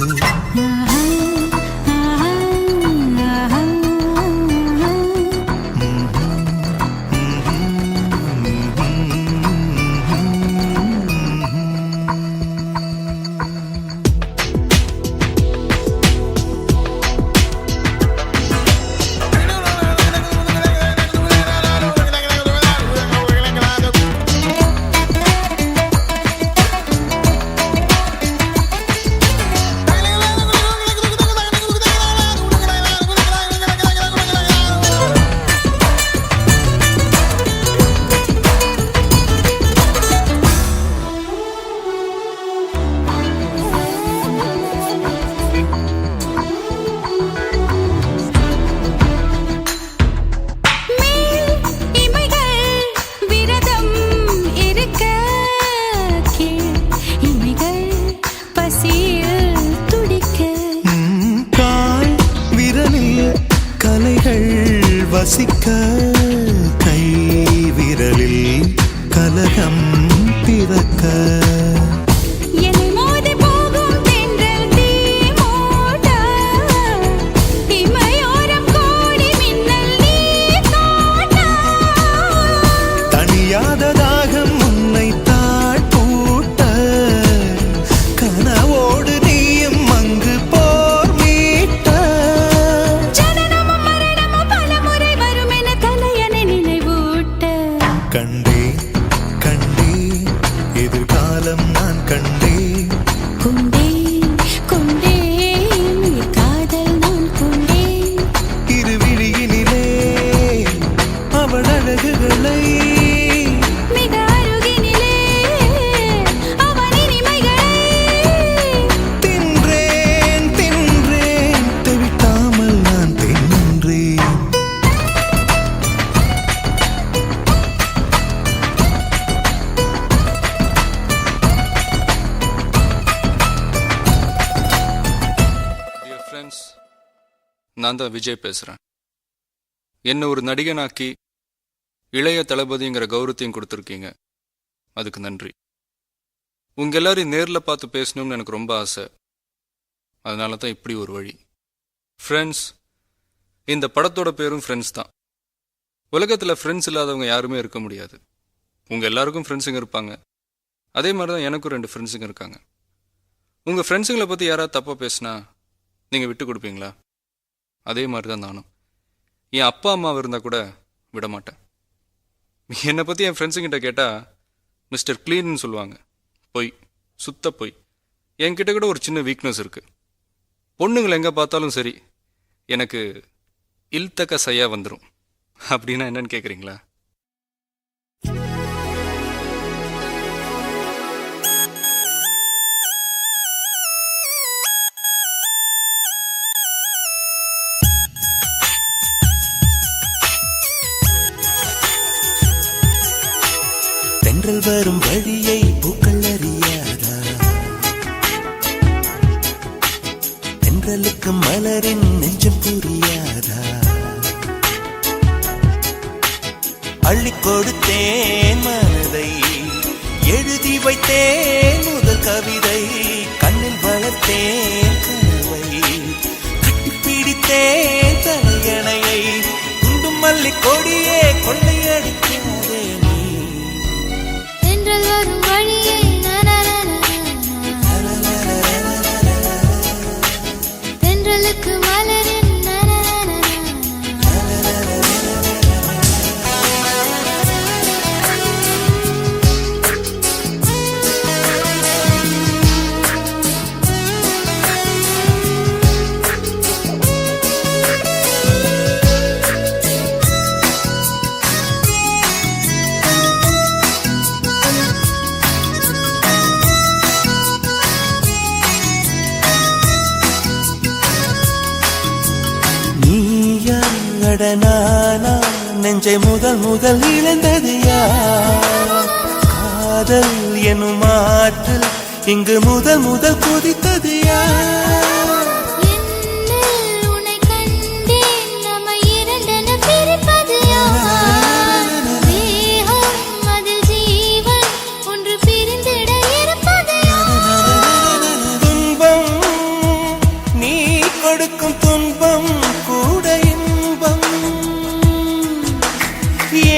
என்னை மோதி போகும் தென்றல் தீ மூட்ட இமையோரம் கோடி மின்னல் நீ காட்ட தனியாத தாகம் உன்னை தாழ்பூட்ட கனவோடு நீயும் அங்கு போர் மீட்ட ஜனனமும் மரணமும் பலமுறை வரும் என தலையணை நினைவூட்ட கண்டேன் கண்டேன் எதிர்காலம் நான் கண்டேன் கொண்டேன் கொண்டேன் உயிர் காதல் நான் கொண்டேன் இரு விழியினிலே அவள் அழகுகளை மிக அருகினிலே அவன் இனிமைகளை தின்றேன் தின்றேன் தெவிட்டாமல் நான் தின்றேன் டியர் ஃப்ரெண்ட்ஸ், நான் தான் விஜய் பேசுகிறேன். என்னை ஒரு நடிகனாக்கி இளைய தளபதிங்கிற கௌரவத்தையும் கொடுத்துருக்கீங்க, அதுக்கு நன்றி. உங்கள் எல்லாரையும் நேரில் பார்த்து பேசணும்னு எனக்கு ரொம்ப ஆசை, அதனால தான் இப்படி ஒரு வழி. ஃப்ரெண்ட்ஸ், இந்த படத்தோட பேரும் ஃப்ரெண்ட்ஸ் தான். உலகத்தில் ஃப்ரெண்ட்ஸ் இல்லாதவங்க யாருமே இருக்க முடியாது. உங்கள் எல்லாருக்கும் ஃப்ரெண்ட்ஸுங்க இருப்பாங்க, அதே மாதிரி தான் எனக்கும் 2 ஃப்ரெண்ட்ஸுங்க இருக்காங்க. உங்கள் ஃப்ரெண்ட்ஸுங்களை பற்றி யாராவது தப்பாக பேசினா நீங்கள் விட்டு கொடுப்பீங்களா? அதே மாதிரி தான் நானும். என் அப்பா அம்மாவை இருந்தால் கூட விட மாட்டேன். என்னை பற்றி என் ஃப்ரெண்ட்ஸுங்கிட்ட கேட்டால் மிஸ்டர் க்ளீன்னு சொல்லுவாங்க. பொய், சுத்த பொய். என்கிட்ட கூட ஒரு சின்ன வீக்னஸ் இருக்குது. பொண்ணுங்களை எங்கே பார்த்தாலும் சரி, எனக்கு இல்தக்க சையா வந்துடும். அப்படின்னா என்னன்னு கேட்குறீங்களா? தென்றல் வரும் வழியை பூக்கள் அறியாதா? தென்றலுக்கு மலரின் நெஞ்சம் புரியாதா? அள்ளி கொடுத்தேன் மனதை, எழுதி வைத்தேன் முதல் கவிதை, கண்ணில் வளர்த்தேன் கனவை, கட்டிப்பிடித்தேன் தலையணையை, குண்டும் மல்லி கொடியே கொள்ளையடிக்காதே நீ. தென்றல் வரும் வழியை தென்றலுக்கு மலரின் நானா நெஞ்சை முதல் முதல் இழந்தது யார்? காதல் எனும் ஆற்றல் இங்கு முதல் முதல் கொதித்தது யார்? என்னில் உன்னை கண்டேன், நம்மை இரண்டென பிரிப்பது யார்? தேகம் அதில் ஜீவன் ஒன்று பிரிந்திட இருப்பது யார்? துன்பம் நீ கொடுக்கும் துன்பம் கூட இன்பம்,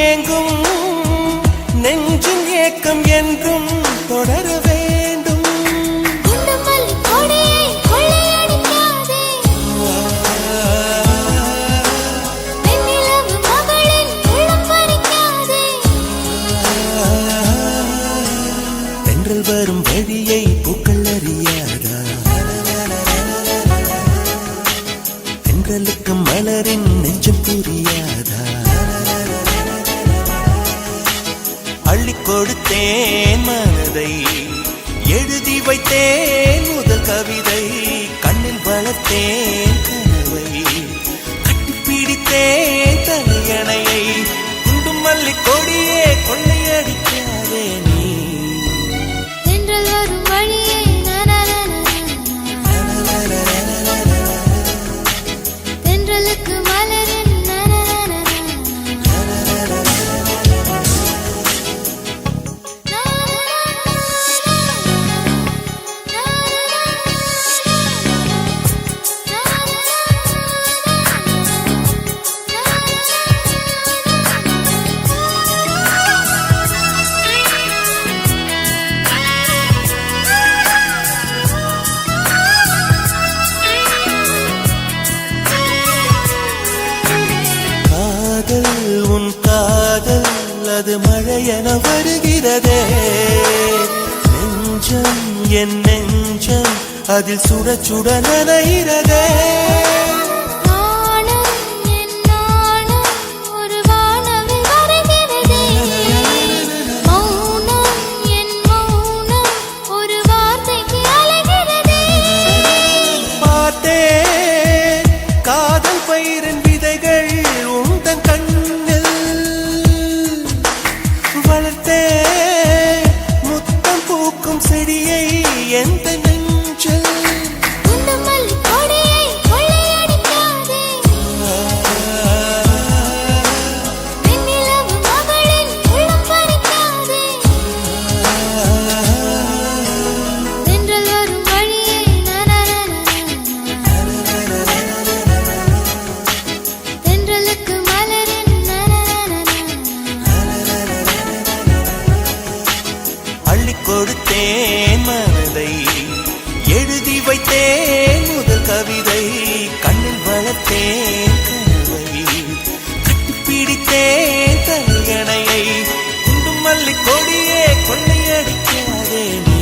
ஏங்கும் நெஞ்சின் ஏக்கம் என்றும் தொடர வேண்டும். குண்டும் மல்லி கொடியை கொள்ளையடிக்காதே, வெண்ணிலவு மகளின் உள்ளம் பறிக்காதே. தென்றல் வரும் வழியை பூக்கள் அறியாதா? தென்றலுக்கு மலரின் நெஞ்சம் புரியாதா? அள்ளி கொடுத்தேன் மனதை, எழுதி வைத்தேன் முதல் கவிதை, கண்ணில் வளர்த்தேன் கனவை, கட்டிப்பிடித்தேன் தலையணையை, குண்டும் மல்லி கொடியே கொள்ளையடிக்காதே நீ. தென்றல் வரும் வழியை தென்றலுக்கு மலரின் கொஞ்சம் என் நெஞ்சம் அதில் சுட சுட நனைகிறதே கொடுத்தேன் மனதை எழுதி வைத்தேன் முதல் கவிதை கண்ணில் வளர்த்தேன் கனவை கட்டிப்பிடித்தேன் தலையணையை குண்டும் மல்லி கொடியே கொள்ளையடிக்காதே நீ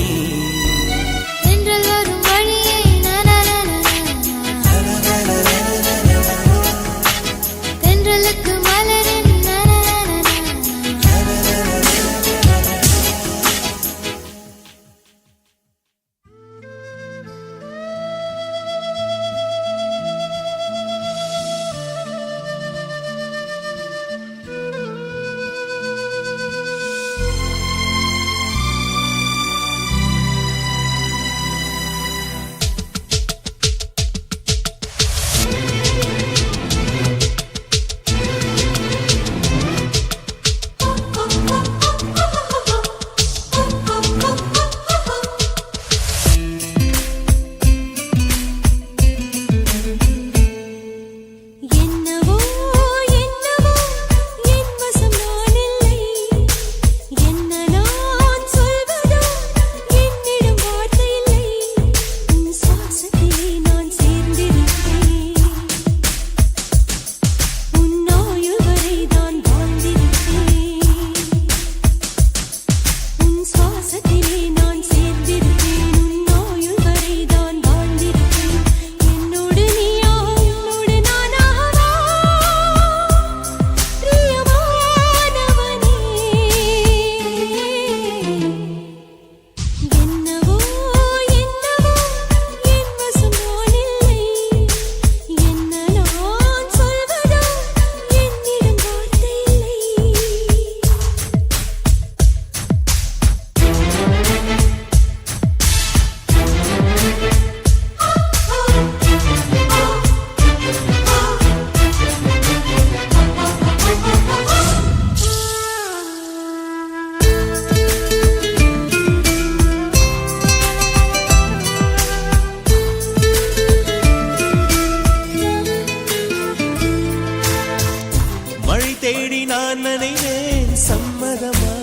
தேடி நான் நினைவேன் சம்மதமா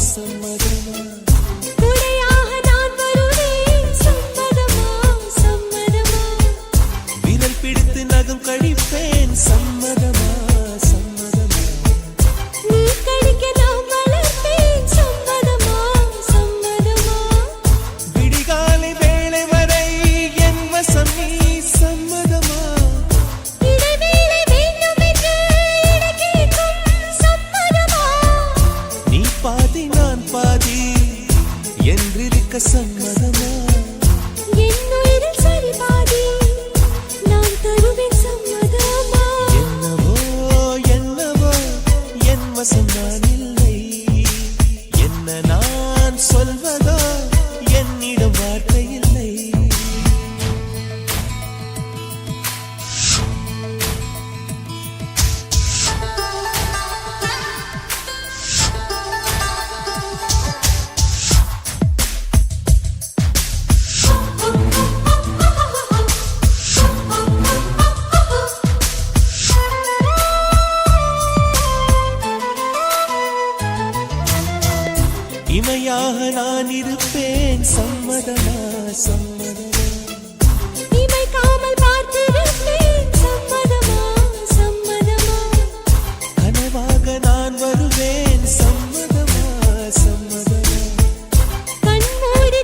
சம்மதமா குடையாக நான் வருவேன் சம்மதமா சம்மதமா விரல் பிடித்து நகம் கடிப்பேன் சம்மதமா சம்மதமா நீ கடிக்க நான் வளர்ப்பேன் சம்மதமா சம்மதமா விடிகாலை வேளை வரை என் வசம் நீ சம்மதமா என்றிருக்க சம்மதமா என்னுயிரில் சரி பாதி நான் தருவேன் சம்மதமா என்னவோ என்னவோ என் வசம் நான் இல்லை என்ன நான் சொல்வதோ என்னிடம் வார்த்தை இல்லை இமையாக நான் இருப்பேன் சம்மதமா சம்மதமா இமைக்காமல் பார்த்திருப்பேன் சம்மதமா சம்மதமா கனவாக நான் வருவேன் சம்மதமா சம்மதமா கண்மூடி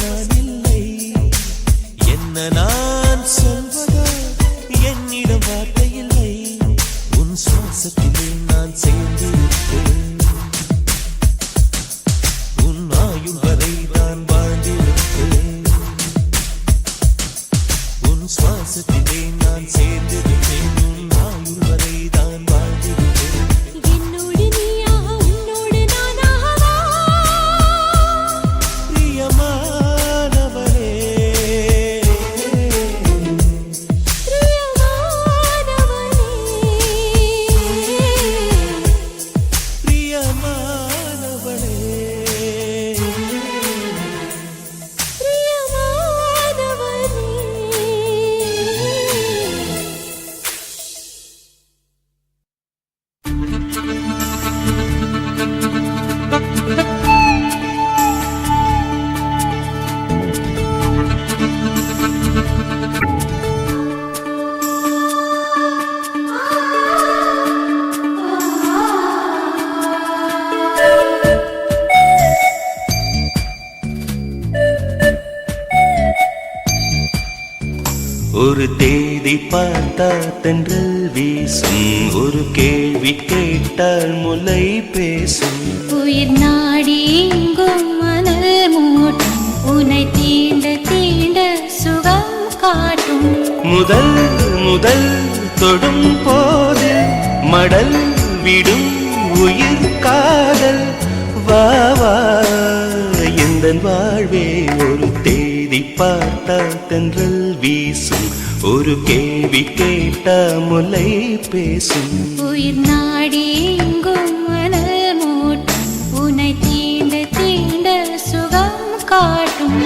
நான் இல்லை. என்ன நான் சொல்வதோ என்னிடம் வார்த்தை இல்லை. உன் சுவாசத்திலே நான் சேர்ந்திருப்பேன். உன் ஆயுள் வரை நான் வாழ்ந்திருப்பேன். உன் சுவாசத்திலே நான் சேர்ந்திருப்பேன். உன் ஆயுள் வரை தான் வாழ்ந்திருப்பேன். என்னோடு நீயாக உன்னோடு நானாகவா பிரியமானவளே, பிரியமானவனே ஒரு தேதி பார்த்தால் தென்றல் வீசும். ஒரு கேள்வி கேட்டால் முலை பேசும். உயிர் நாடி எங்கும் மணல் மூட்டும் உன்னை தீண்ட தீண்ட சுகம் காட்டும். முதல் முதல் தொடும் போது மடல் விடும் உயிர் காதல். வா வா எந்தன் வாழ்வே ஒரு தேதி பார்த்தால் தென்றல் வீசும். ஒரு கேள்வி கேட்டா முலை பேசும். உயிர் நாடி எங்கும் மணல் மூட்டும் உன்னை தீண்ட தீண்ட சுகம் காட்டும்.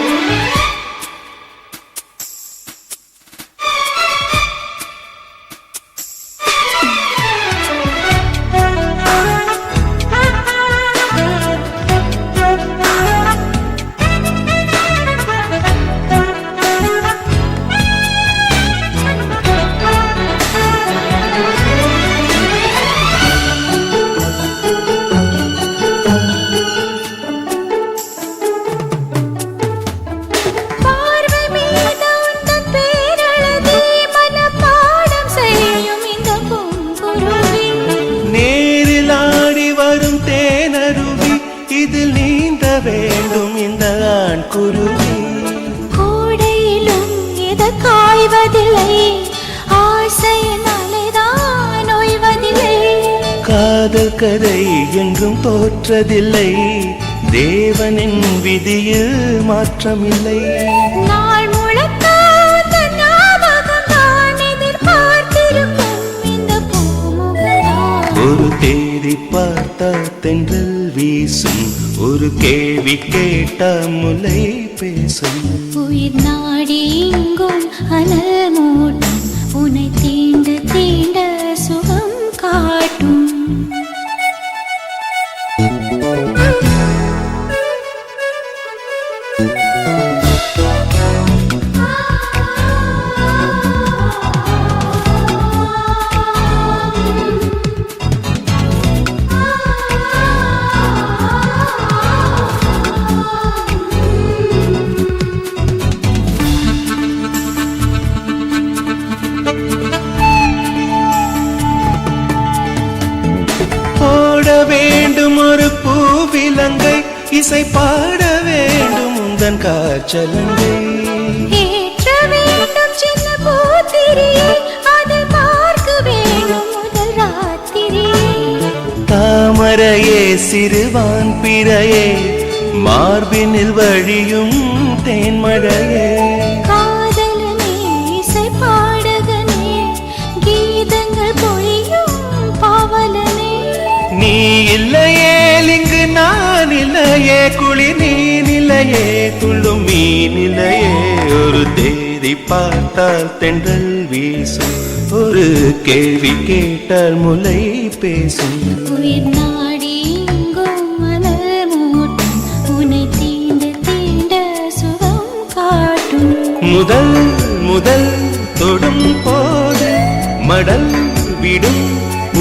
இதில் நீந்த வேண்டும் இந்த ஆண் குருவி. கோடையிலும் எது காய்வதில்லை, ஆசையினாலேதான் ஓய்வதில்லை. காதல் கதை எங்கும் தோற்றதில்லை, தேவனின் விதியில் மாற்றமில்லை. நாள் முழக்க உந்தன் ஞாபகம் தான் எதிர்பார்த்திருக்கும் இந்த பூமுகதான். ஒரு தேதி பார்த்தா தென்றல் வீசும், ஒரு கேள்வி கேட்டா முலை பேசும். உயிர் நாடி எங்கும் அனல் மூட்டும் உன்னை தீண்ட தீண்ட சுகம் காட்டும். வேண்டும் ஒரு பூவிலங்கை, இசை பாட வேண்டும் உந்தன் காற்றலங்கை. ஏற்ற வேண்டும் சின்ன பூத்திரியை, அதை பார்க்க வேண்டும் முதல் ராத்திரியை. தாமரையே சிறுவான் பிறையே, மார்பினில் வழியும் தேன்மழையே. காதலனே இசை பாடகனே, கீதங்கள் பொழியும் பாவலனே. நீ இல்லையே இங்கு நான் இல்லையே, குளி நீ நிலையே துள்ளும் மீன் இல்லையே. ஒரு தேதி பார்த்தால் தென்றல் வீசும், ஒரு கேள்வி கேட்டால் முலை பேசும். உயிர் நாடி எங்கும் மணல் மூட்டும் உன்னை தீண்ட தீண்ட சுகம் காட்டும். முதல் முதல் தொடும் போது மடல் விடும்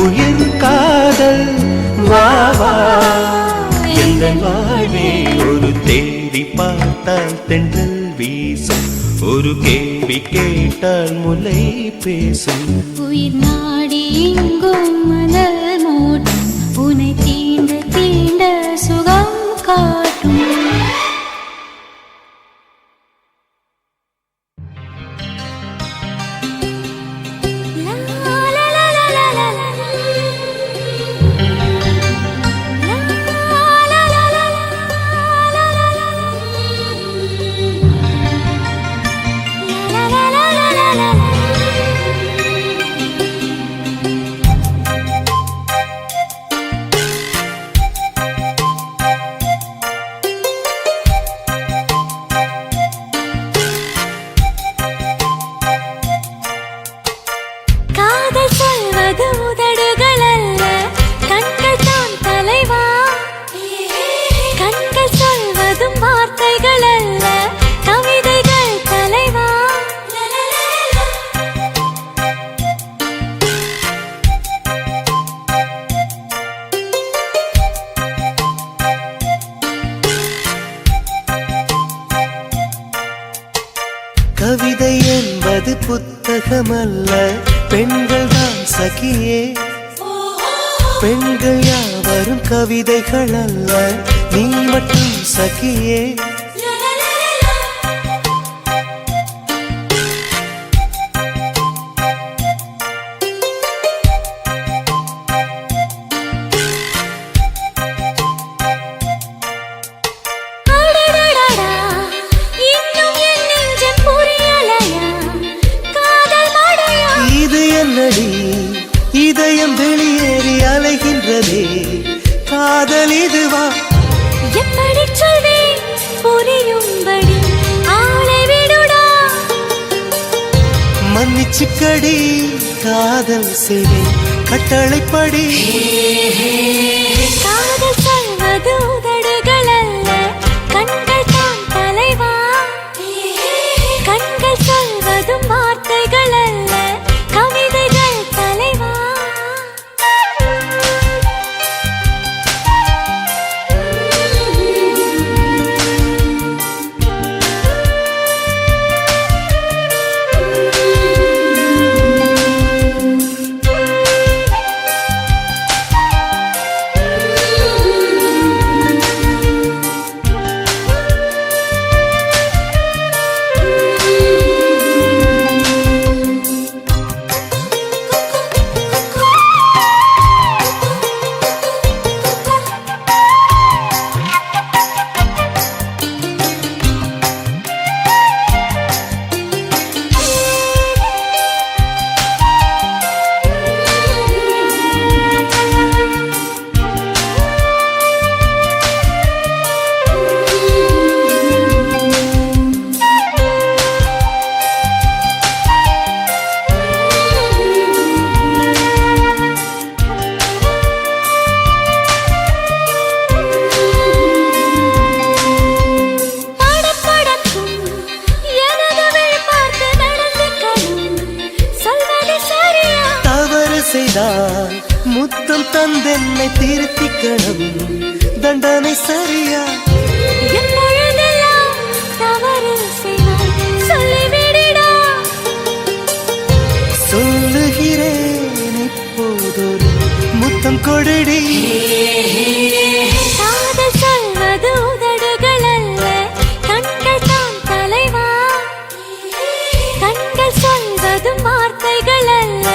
உயிர் காதல். வா வா எந்த வாழ்வே ஒரு தேடி தேடி பார்த்தால் தென்றல் வீசும், ஒரு கேள்வி கேட்டால் முலை பேசும். உயிர் நாடி எங்கும் மலர் மூட்டும், உனை தீண்ட தீண்ட சுகம் காட்டும். காதல் சொல்வது உதடுகள் அல்ல, கண்கள் தான் தலைவா. கண்கள் சொல்வதும் வார்த்தைகள் அல்ல, கவிதைகள் தலைவா. கவிதை என்பது புத்தகமல்ல, பெண்கள் தான் சகியே. பெண்கள் யாவரும் கவிதைகள் அல்ல, நீ மட்டும் சகியே. அடடடடா, இன்னும் என் நெஞ்சம் புரியலையா? காதல் மழையா? இது என்னடி இதயம் வெளியேறி அலைகின்றதே, காதல் இதுவா? எப்படி சொல்வேன் புரியும்படி, ஆளை விடுடா. மன்னிச்சுக்கடி காதல் செய்வேன் கட்டளைப்படி. காதல் சொல்வது உதடுகள் அல்ல, கண்கள் தான் தலைவா. கண்கள் சொல்வதும் வார்த்தைகள் அல்ல, கவிதைகள் தலைவா. படபடக்கும் எனது விழி பார்த்து நடந்துக்கணும், சொல்வது சரியா? தவறு செய்தால் முத்தம் தந்தென்னை திருத்திக்கணும், தண்டனை சரியா? எப்பொழுதெல்லாம் தவறு செய்வாய் சொல்லிவிடுடா. சொல்லுகிறேன் இப்போதொரு முத்தம் கொடடி. காதல் சொல்வது உதடுகள் அல்ல, கண்கள் தான் தலைவா. கண்கள் சொல்வதும் வார்த்தைகள் அல்ல,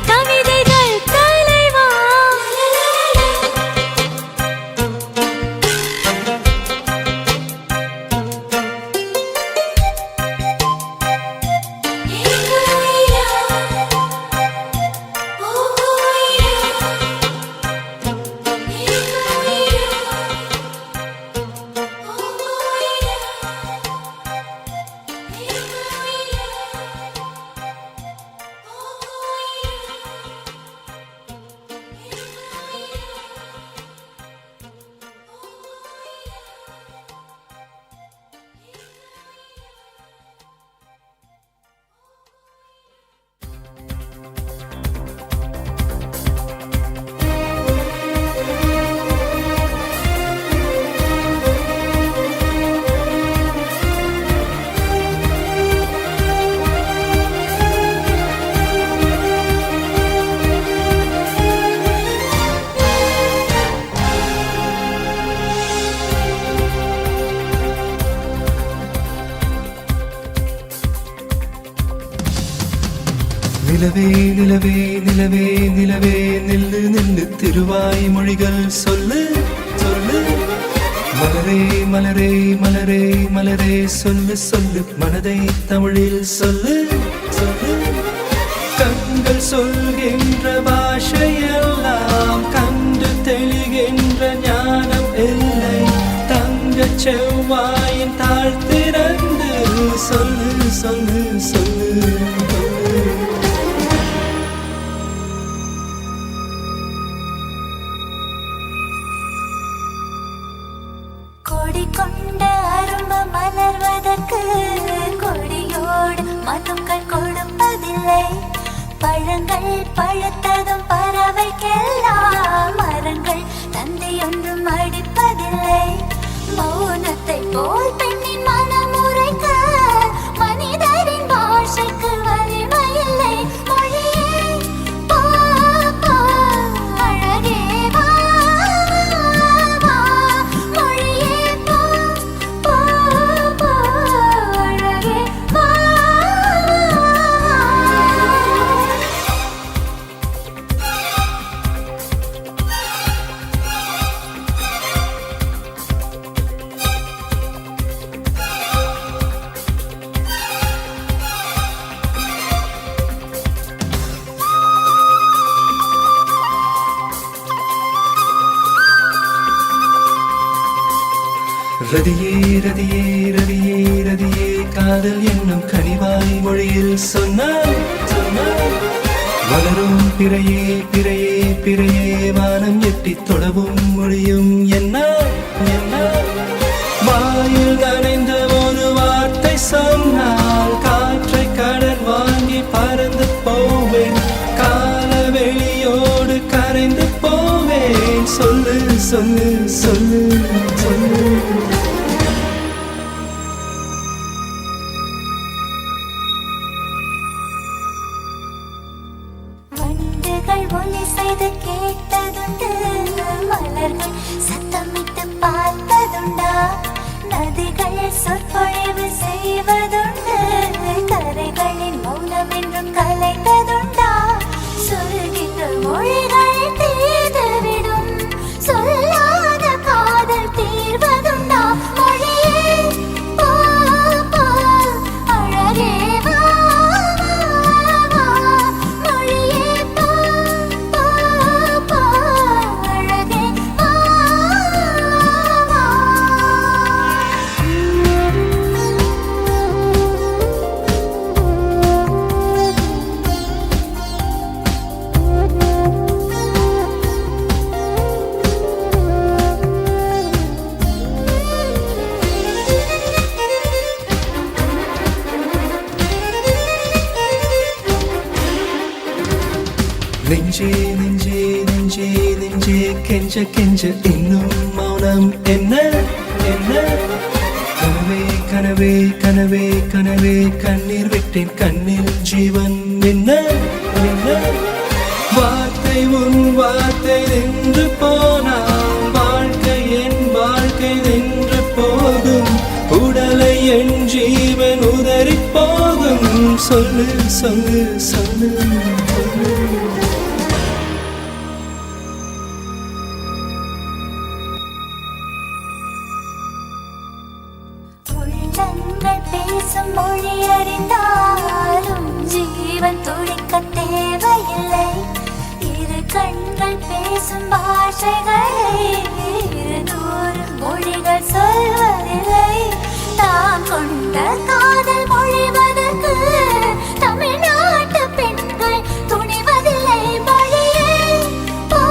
கவிதைகள் தலைவா. நிலவே நிலவே நிலவே நிலவே நில்லு நில்லு திருவாய் மொழிகள் சொல்லு சொல்லு மலரே மலரே மலரே மலரே சொல்லு சொல்லு மனதை தமிழில் சொல்லு சொல்லு கண்கள் சொல்கின்ற பாஷையெல்லாம் கண்டு தெளிகின்ற ஞானம் இல்லை தங்கச் செவ்வாயின் தாழ்த்திறந்து சொல்லு சொல்லு சொல்லு கொடி கொண்ட அரும்பு மலர்வதற்கு கொடியோடு மதுக்கள் கொடுப்பதில்லை பழங்கள் பழுத்ததும் பறவைக்கெல்லாம் மரங்கள் தந்தையொன்றும் அடிப்பதில்லை மௌனத்தை போல் பெண்ணின் மனம் உரைக்க மனிதரின் பாஷைக்கு வலிமையில்லை மொழியே போ போ அழகே வா வா மொழியே போ போ போ அழகே வா ரதியே ரதியே ரதியே ரதியே காதல் என்னும் கனிவாய் மொழியில் சொன்னாய் சொன்னாய் வளரும் பிறையே பிறையே பிறையே வானம் எட்டி தொழவும் மொழியும் என்ன என்ன வாயில் நனைந்த ஒரு வார்த்தை சொன்னால் காற்றை கடல் வாங்கி பறந்து போவேன் காலவெளியோடு கரைந்து போவேன் சொல்லு சொல்லு சொல்லு சொல்லு வண்டுகள் ஒலி செய்து கேட்டதுண்டு மலர்கள் சத்தமிட்டு பார்த்ததுண்டா நதிகள் சொற்பொழிவு செய்வதுண்டு கரைகளின் மௌனம் என்றும் கலைந்ததுண்டா சொல்கின்ற மொழிகள் தீர்ந்துவிடும் சொல்லாத காதல் தீர்வதுண்டா மொழியே போ போ அழகே வா வா மொழியே போ போ போ அழகே வா நெஞ்சே நெஞ்சே நெஞ்சே நெஞ்சே கெஞ்ச கெஞ்ச இன்னும் மௌனம் என்ன என்ன கனவே கனவே கனவே கனவே கண்ணீர் விட்டேன் கண்ணில் ஜீவன் என்ன என்ன வார்த்தை உன் வார்த்தை நின்று போனால் வாழ்க்கை என் வாழ்க்கை நின்று போகும் உடலை என் ஜீவன் உதறி போகும் சொல்லு சொல்லு சொல்லு சொல்லு உள்ளங்கள் பேசும் மொழி அறிந்தாலும் ஜீவன் துடிக்க தேவையில்லை இரு கண்கள் பேசும் பாஷைகளை இருநூறு மொழிகள் சொல்வதில்லை தான் கொண்ட காதல் மொழிவதற்கு தமிழ்நாட்டு பெண்கள் துணிவதில்லை மொழியே போ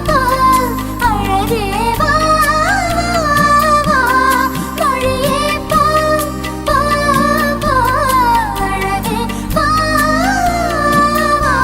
போ அழகே வா வா மொழியே போ போ போ அழகே வா வா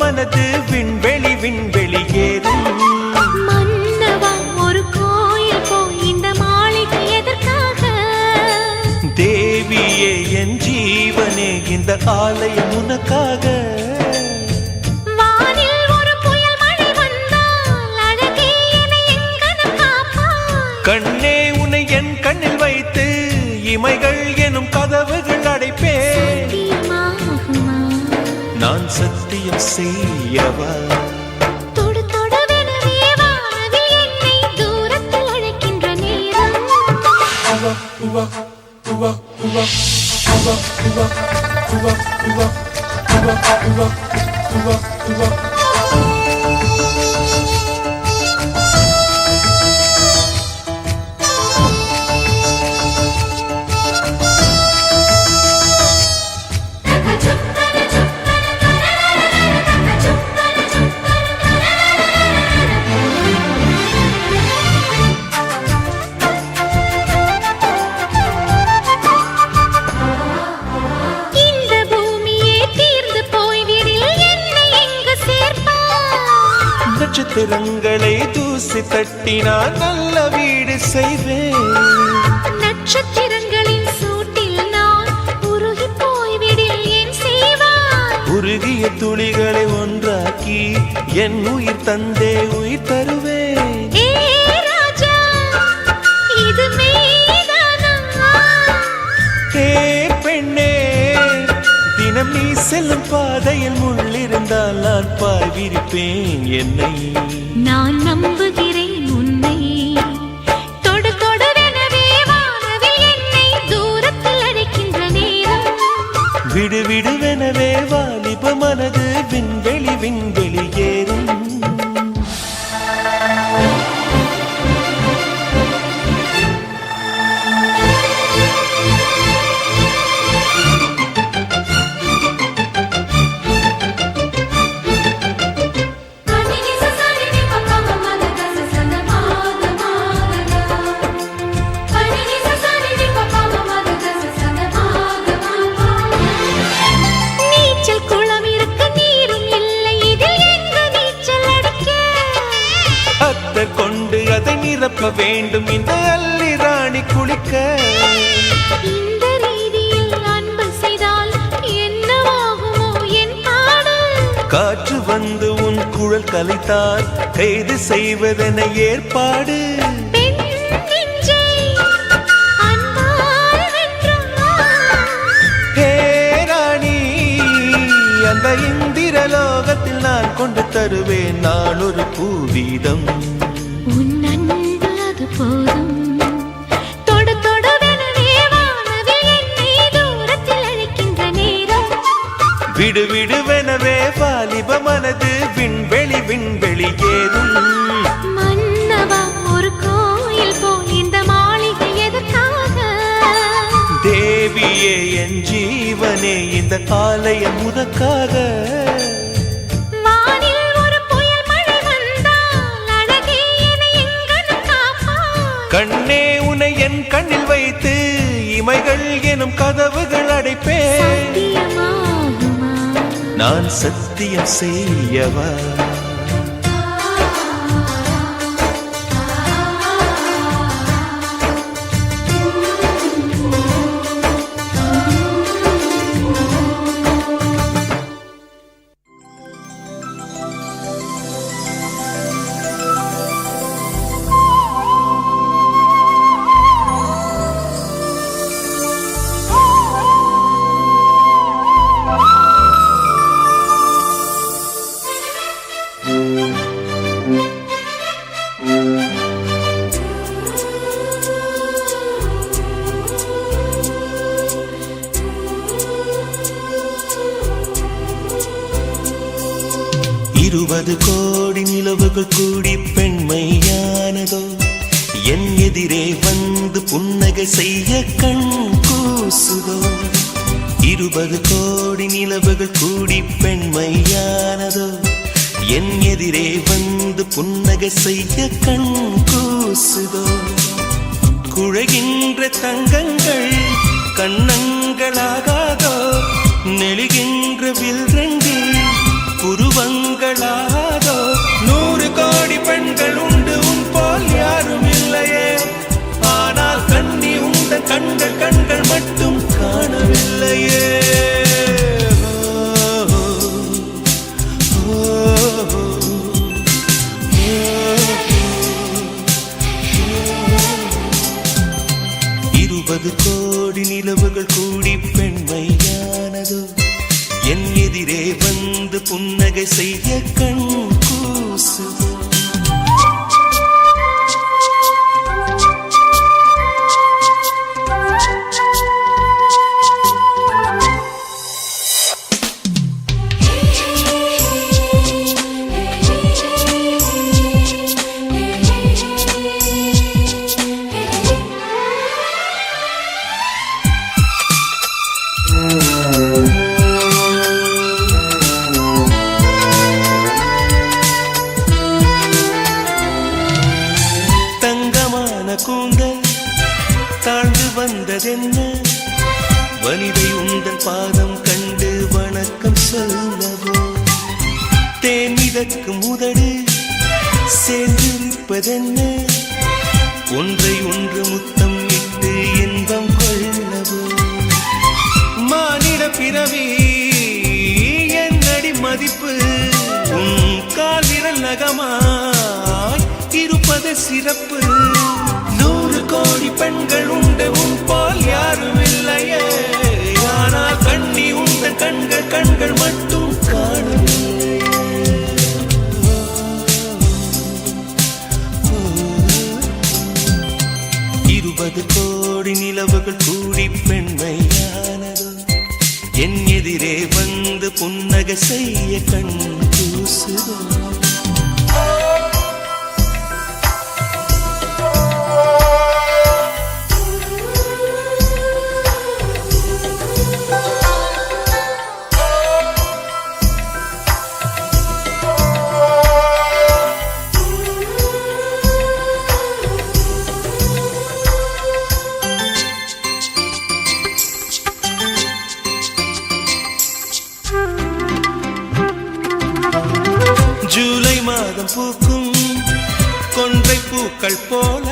மனது விண்வெளி விண்வெளி ஏறும். மன்னவா ஒரு கோயில் போய் இந்த மாளிகை எதற்காக? தேவியே என் ஜீவனே இந்த ஆலயம் உனக்காக. வானில் ஒரு புயல் மழை வந்தால் அழகே என்னை எங்கனம் காப்பாய். கண்ணே உன்னை என் கண்ணில் வைத்து இமைகள் எனும் கதவுகள் அடைப்பேன். சத்தியமாகுமா? நான் சத்தியம் செய்யவா? தொடு தொடுவெனவே வானவில் என்னை தூரத்தில் அழைக்கின்ற நேரம். இந்த பூமியே தீர்ந்து போய்விடில் என்னை எங்கு சேர்ப்பாய்? நட்சத்திரங்களை தூசி தட்டினால் நல்ல வீடு செய்வேன். நட்சத்திரங்களின் சூட்டில் நான் உருகி போய்விடில் ஏன் செய்வாய்? உருகிய துளிகளை ஒன்றாக்கி என் உயிர் தந்தே உயிர் தருவேன். ஏ ராஜா, இது மெய்தானா? ஏ பெண்ணே, தினம் நீ செல்லும் பாதையில் முள்ளிருந்தால் நான் பாய் விரிப்பேன் என்னை. நான் நம்புகிறேன் உன்னை. தொடு தொடுவெனவே வானவில் என்னை தூரத்தில் அழைக்கின்ற நேரம். விடு விடுவெனவே வாலிப மனது விண்வெளி விண்வெளி ஏறும். நீச்சல் குளம் இருக்க நீரும் இல்லை, இதில் எங்கு நீச்சல் அடிக்க? அத்தர் கொண்டு அதை நிரப்ப வேண்டும் இந்த அல்லி ராணி குளிக்க. இந்த ரீதியில் அன்பு செய்தால் என்னவாகுமோ என் பாடல்? காற்று வந்து உன் குழல் கலைத்தால் கைது செய்வதென ஏற்பாடு. பெண் நெஞ்சை அன்பால் வென்றாய். ஹே ராணி, அந்த இந்திரலோகத்தில் நான் கொண்டு தருவேன் நான் ஒரு பூவீதம். உன் அன்பு அது போதும். தொடு தொடுவெனவே வானவில் என்னை தூரத்தில் அழைக்கின்ற நேரம். விடு விடுவெனவே வாலிப மனது விண்வெளி விண்வெளி ஏறும். மன்னவா ஒரு கோயில் போய் இந்த மாளிகை எதற்காக? தேவியே என் ஜீவனே இந்த ஆலயம் உனக்காக. வானில் ஒரு புயல் மழை வந்தால் அழகே என்னை எங்கனம் காப்பாய். கண்ணே உன்னை என் கண்ணில் வைத்து இமைகள் எனும் கதவுகள் அடைப்பேன். சத்தியமாகுமா? நான் சத்தியம் செய்யவா? இருபது கோடி நிலவுகள் கூடி பெண்மையானதோ, என் எதிரே வந்து புன்னகை செய்ய கண் கூசுதோ. 20 கோடி நிலவுகள் கூடி பெண்மையானதோ, என் எதிரே வந்து புன்னகை செய்ய கண் கூசுதோ. குழைகின்ற தங்கங்கள் கண்ணங்களாகாதோ, நெழுகின்ற வில் ரெண்டில் புருவ உருவங்களாதோ 100 கோடி பெண்கள் உண்டு உன் போல் யாரும் இல்லையே ஆனால் கண்ணி உந்த கண்கள் கண்கள் மட்டும் காணவில்லையே கோடி நிலவுகள் கூடி பெண்மையானதோ என் எதிரே வந்து புன்னகை செய்ய கண் கூசுதோ கூந்தல் தாழ்ந்து வந்ததென்ன வனிதை உந்தன் பாதம் கண்டு வணக்கம் சொல்லவோ தேன் மிதக்கும் உதடு சேர்ந்திருப்பதென்ன ஒன்றை ஒன்று முத்தம் இட்டு இன்பம் கொள்ளவோ மானிட பிறவி என்னடி மதிப்பு உன் கால் விரல் நகமாய் இருப்பது சிறப்பு 100 கோடி பெண்கள் உண்டு உன் போல் யாரும் இல்லையே ஆனால் கண்ணி உந்த கண்கள் கண்கள் மட்டும் காணவில்லை 20 கோடி நிலவுகள் கூடி பெண்மையானதோ என் எதிரே வந்து புன்னகை செய்ய கண் கூசுதோ ஜூலை மாதம் பூக்கும் கொன்றை பூக்கள் போல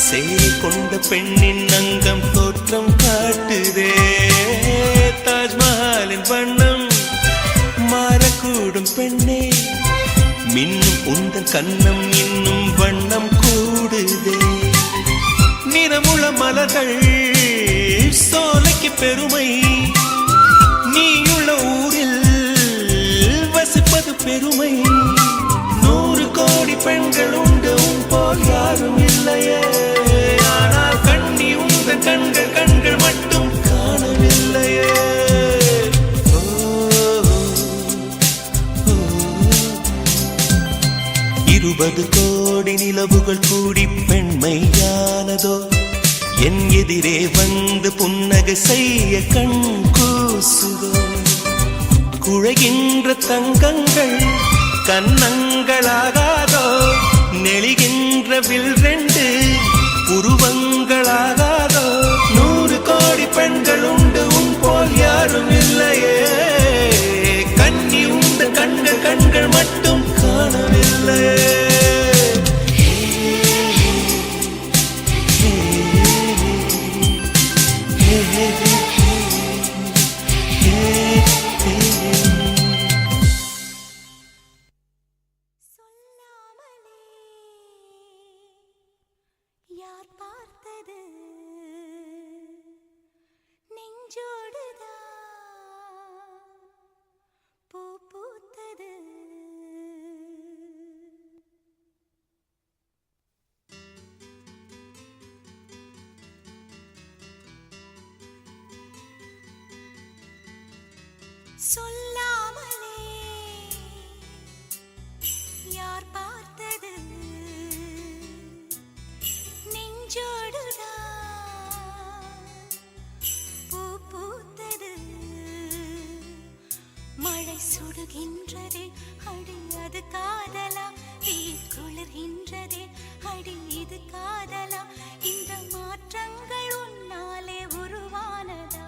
சேலை கொண்ட பெண்ணின் அங்கம் தோற்றம் காட்டுதே தாஜ்மஹாலின் வண்ணம் மாறக்கூடும் பெண்ணே மின்னும் உந்தன் கண்ணம் இன்னும் வண்ணம் கூடுதே நிறமுள மலர்கள் சோலைக்கு பெருமை நீயுள்ள ஊரில் வசிப்பது பெருமை 100 கோடி பெண்கள் உண்டு உன் போல் யாரும் இல்லையே ஆனால் கண்ணி உந்த கண்கள் கண்கள் மட்டும் காணவில்லையே 20 கோடி நிலவுகள் கூடி பெண்மையானதோ என் எதிரே வந்து புன்னகை செய்ய கண் கூசுதோ குழைகின்ற தங்கங்கள் கன்னங்களாகாதோ நெளிகின்ற வில் 2 உருவங்களாகாதோ 100 கோடி பெண்கள் உண்டு உன் போல் யாரும் இல்லையே கண்ணி உந்த கண்கள் கண்கள் மட்டும் காணவில்லையே யார் பார்த்தது நெஞ்சோடுதான் பூ பூத்தது சொல்லாமலே யார் பார்த்தது நெஞ்சோடுதான் பூ பூத்தது மழை சுடுகின்றதே அடி அது காதலா நீர் குளிர்கின்றதே அடி இது காதலா இந்த மாற்றங்கள் உன்னாலே உருவானதா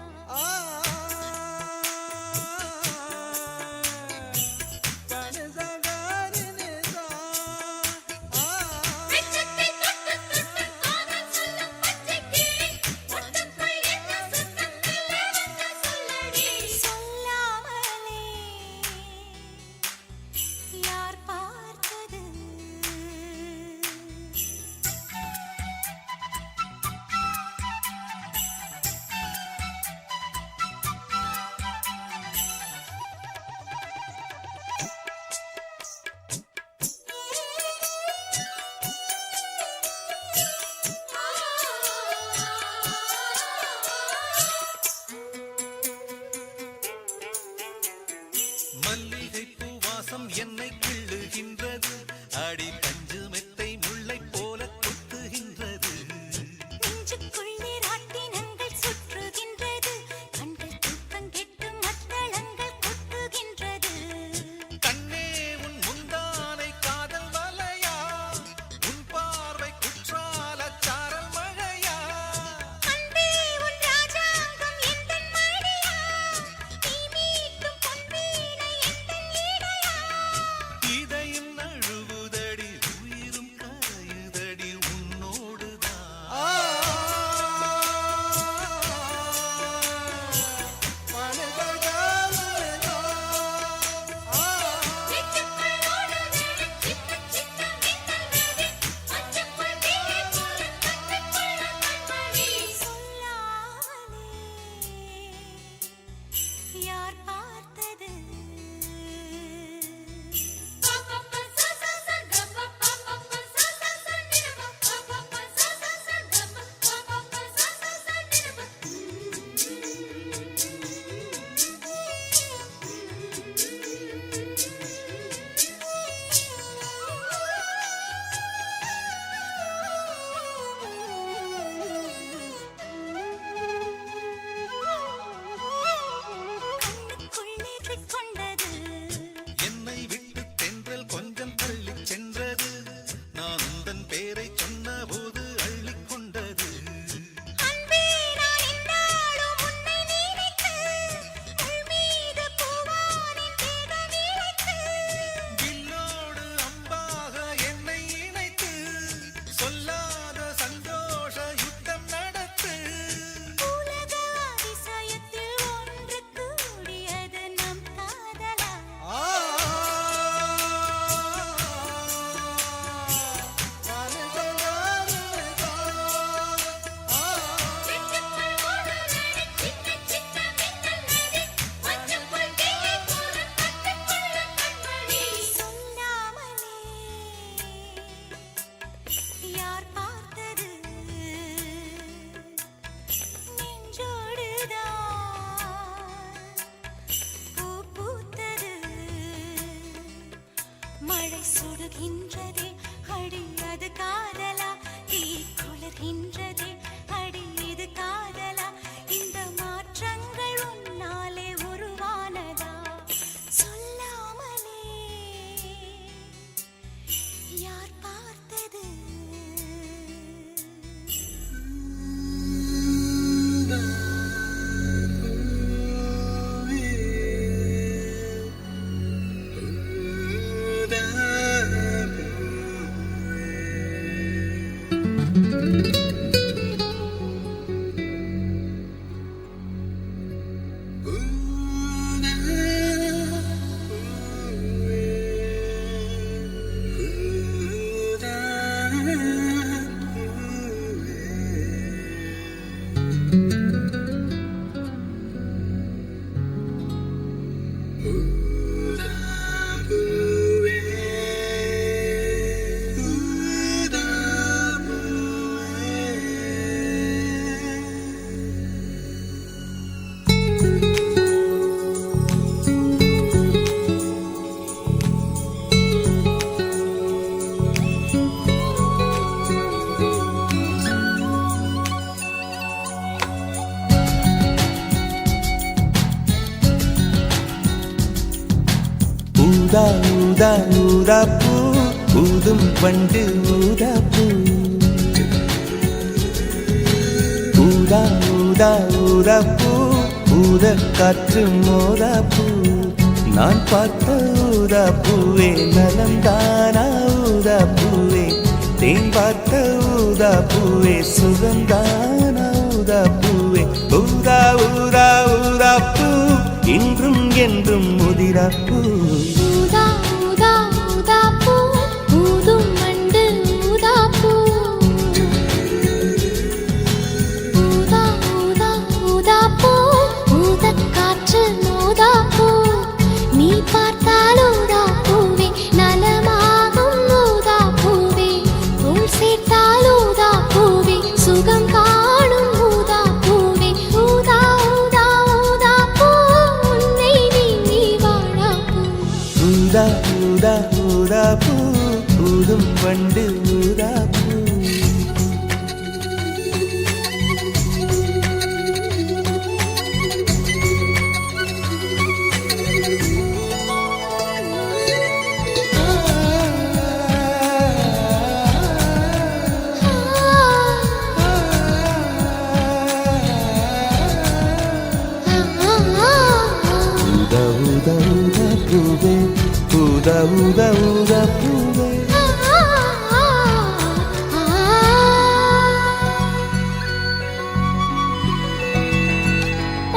ஊதா ஊதா ஊதா பூ ஊதும் பண்டு ஊதா பூ ஊதா ஊதா ஊதா பூ ஊத காற்று மோதா பூ நான் பார்த்த ஊதா பூவே நலந்தானா ஊதா பூவே தேன் பார்த்த ஊதா பூவே சுகந்தானா ஊதா பூவே ஊதா ஊதா ஊதா பூ இன்றும் என்றும் முதிரா பூ ஊதா ஊதா ஊதா பூ ஊதும் மண்டு ஊதா பூ ஊதா ஊதா ஊதா பூ ஊதக் காற்று மோதா பூ நீ பார்த்தால் ஊதா பூவே நலமாகும் ஊதா பூவே உள் சேர்த்தால் ஊதா பூவே சுகம் காணும் ஊதா பூவே ஊதா ஊதா ஊதா பூ உன்னை நீ வாழா பூ ஊதா ஊதா ஊதா பூ ஊதும் பண்டு ஊதா பூ ஊதா ஊதா ஊதா பூவே ஊதா ஊதா ஊதா பூவே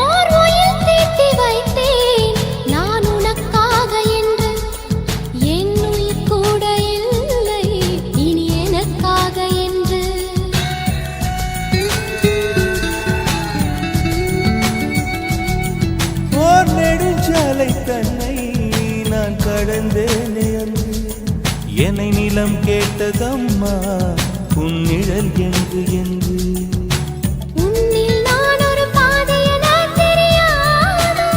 ஓர் உயிர் தீட்டி வைத்தேன் நான் உனக்காக என்று என் உயிர் கூட இல்லை இனி எனக்காக என்று ஓர் நெடுஞ்சாலை தன்னை நான் கடந்தேனே அன்று என்னை நிலம் கேட்டதம்மா உன் நிழல் என்று என்று உன்னில் நான் ஒரு பாதை என தெரியாதோ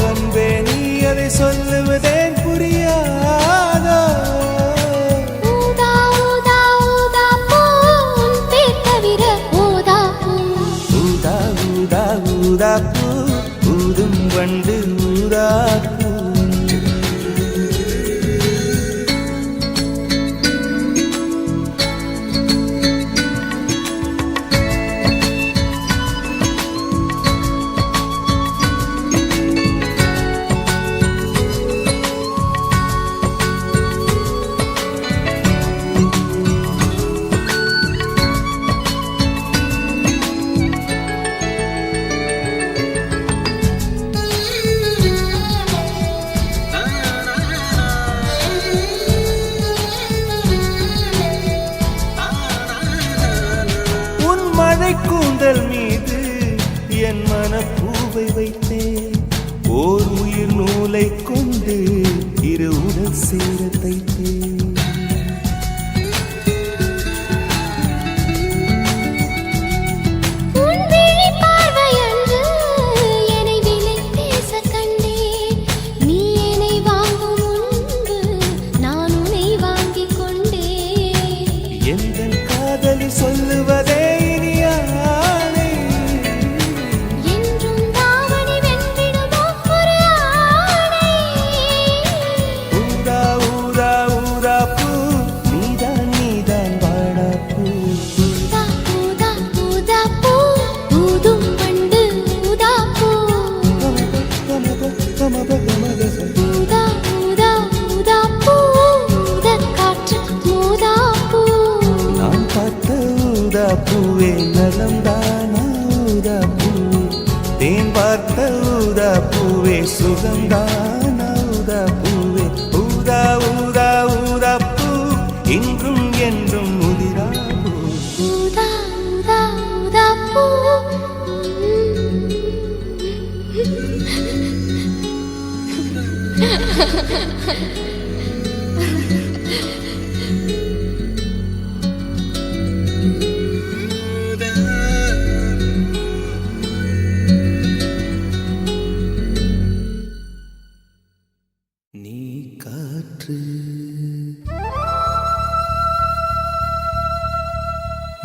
அன்பே நீ அதை சொல்லுவதேன் புரியாதோ ஊதா ஊதா ஊதா பூ உன் பேர் தவிர ஊதா பூ ஊதா ஊதா ஊதா பூ ஊதும் வண்டு ஊதா பூ உன் மழை கூந்தல் மீது என் மனப்பூவை வைத்தேன் ஓர் உயிர் நூலை கொண்டு இரு உடல் சேர தைத்தேன் உன் விழி பார்வை அன்று என்னை விலை பேச கண்டேன் நீ என்னை வாங்கும் முன்பு நான் உன்னை வாங்கிக் கொண்டேன் எந்தன் காதலி சொல்லுவதே இனியானே என்றும் தாவணி வென்றிடுமோ ஒரு ஆணை ஊதா ஊதா ஊதா பூ நீதான் நீதான் வாடா பூ ஊதா ஊதா ஊதா பூ ஊதும் வண்டு ஊதா பூ ஊதா ஊதா ஊதா பூ ஊதக் காற்று ஊதா பூ நான் ஊதா பூவே நலம்தானா ஊதா பூவே தேன் பார்த்த ஊதா பூவே சுகம்தானா ஊதா பூவே ஊதா ஊதா ஊதா பூ இன்றும் என்றும் முதிரா பூ ஊதா ஊதா ஊதா பூ நீ காற்று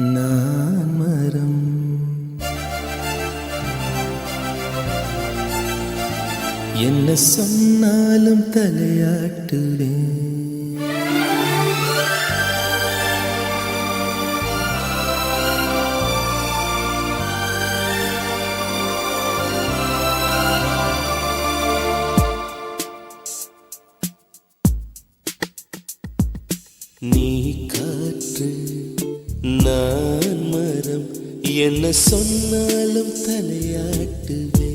நான் மரம் என்ன சொன்னாலும் தலையாட்டுவேன் நீ காற்று நான் மரம் என்ன சொன்னாலும் தலையாட்டுவே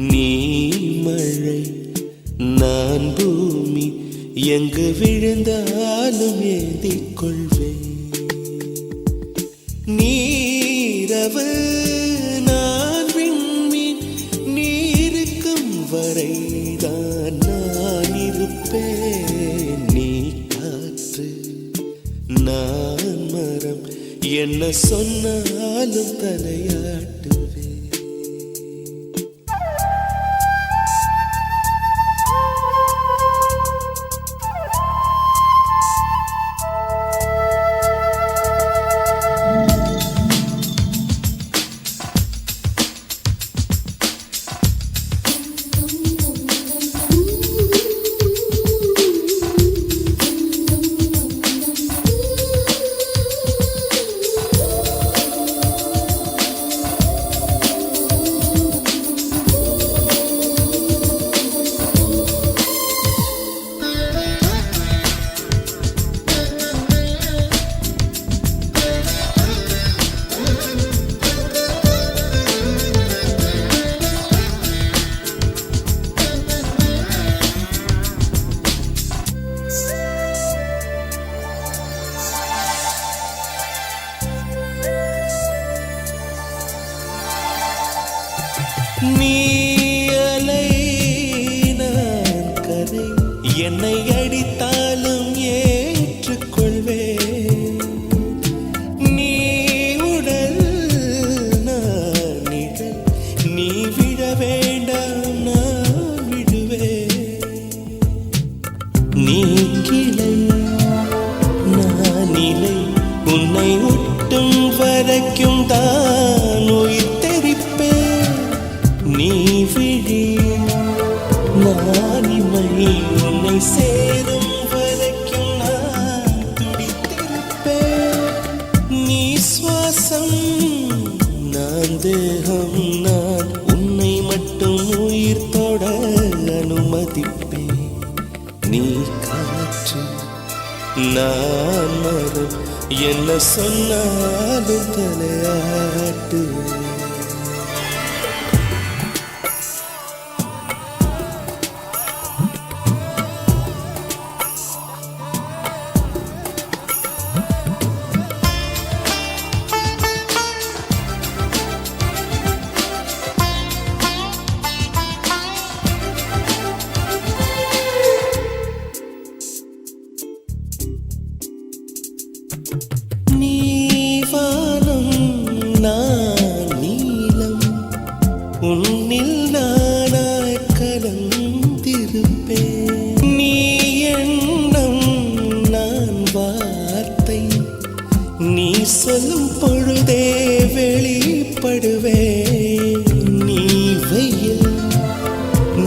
நீ மழை நான் பூமி எங்கு விழுந்தாலும் ஏந்திக் கொள்வேன் நீரவு நான் விண்மீன் நீருக்கும் வரைதான் நான் இருப்பேன் நீ காற்று நான் மரம் என்ன சொன்னாலும் தலையாட்டுவேன் நீ அலை நான் கதை என்னை அடித்தாலும் ஏற்றுக்கொள்வேன் நீ உடல் நான் நிழல் நீ விட வேண்டாம் நான் விடுவேன் நீ கிளை நான் இலை உன்னை ஒட்டும் வரைக்கும் தான் உயிர் நீ விழி நான் இமை உன்னை சேரும் வரைக்கும் நான் துடித்திருப்பேன் நீ சுவாசம் நான் தேகம் நான் உன்னை மட்டும் உயிர் தொட அனுமதிப்பேன் நீ காற்று நான் மரம் என்ன சொன்னாலும் தலையாட்டுவேன் உன்னில் நானாய் கலந்திருப்பேன் நீ எண்ணம் நான் வார்த்தை நீ சொல்லும் பொழுதே வெளிப்படுவேன் நீ வெயில்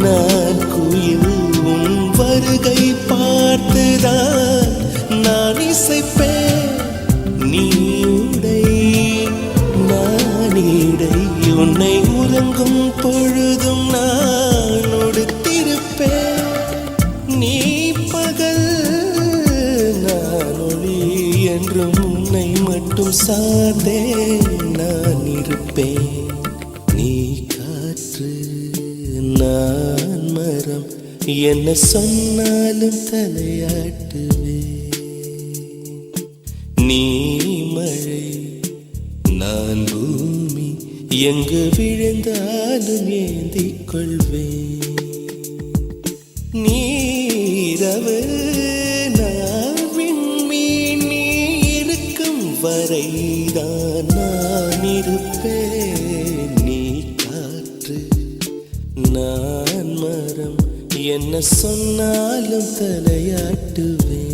நான் குயில் உன் வருகை பார்த்துதான் நான் இசைப்பேன் நீ உடை நான் இடை உன்னை உறங்கும் பொழுதும் நான் உடுத்திருப்பேன் நீ பகல் நான் ஒளி என்றும் உன்னை சுவாசம் சார்ந்தே நான் இருப்பேன். நீ காற்று நான் மரம், என்ன சொன்னாலும் தலையாட்டுவே. நீ மழை நான் பூமி, எங்கு விழுந்தாலும் ஏந்திக் கொள்வேன். நீரவு நான் விண்மீன், நீ இருக்கும் வரைதான் நான் இருப்பேன். நீ காற்று நான் மரம், என்ன சொன்னாலும் தலையாட்டுவேன்.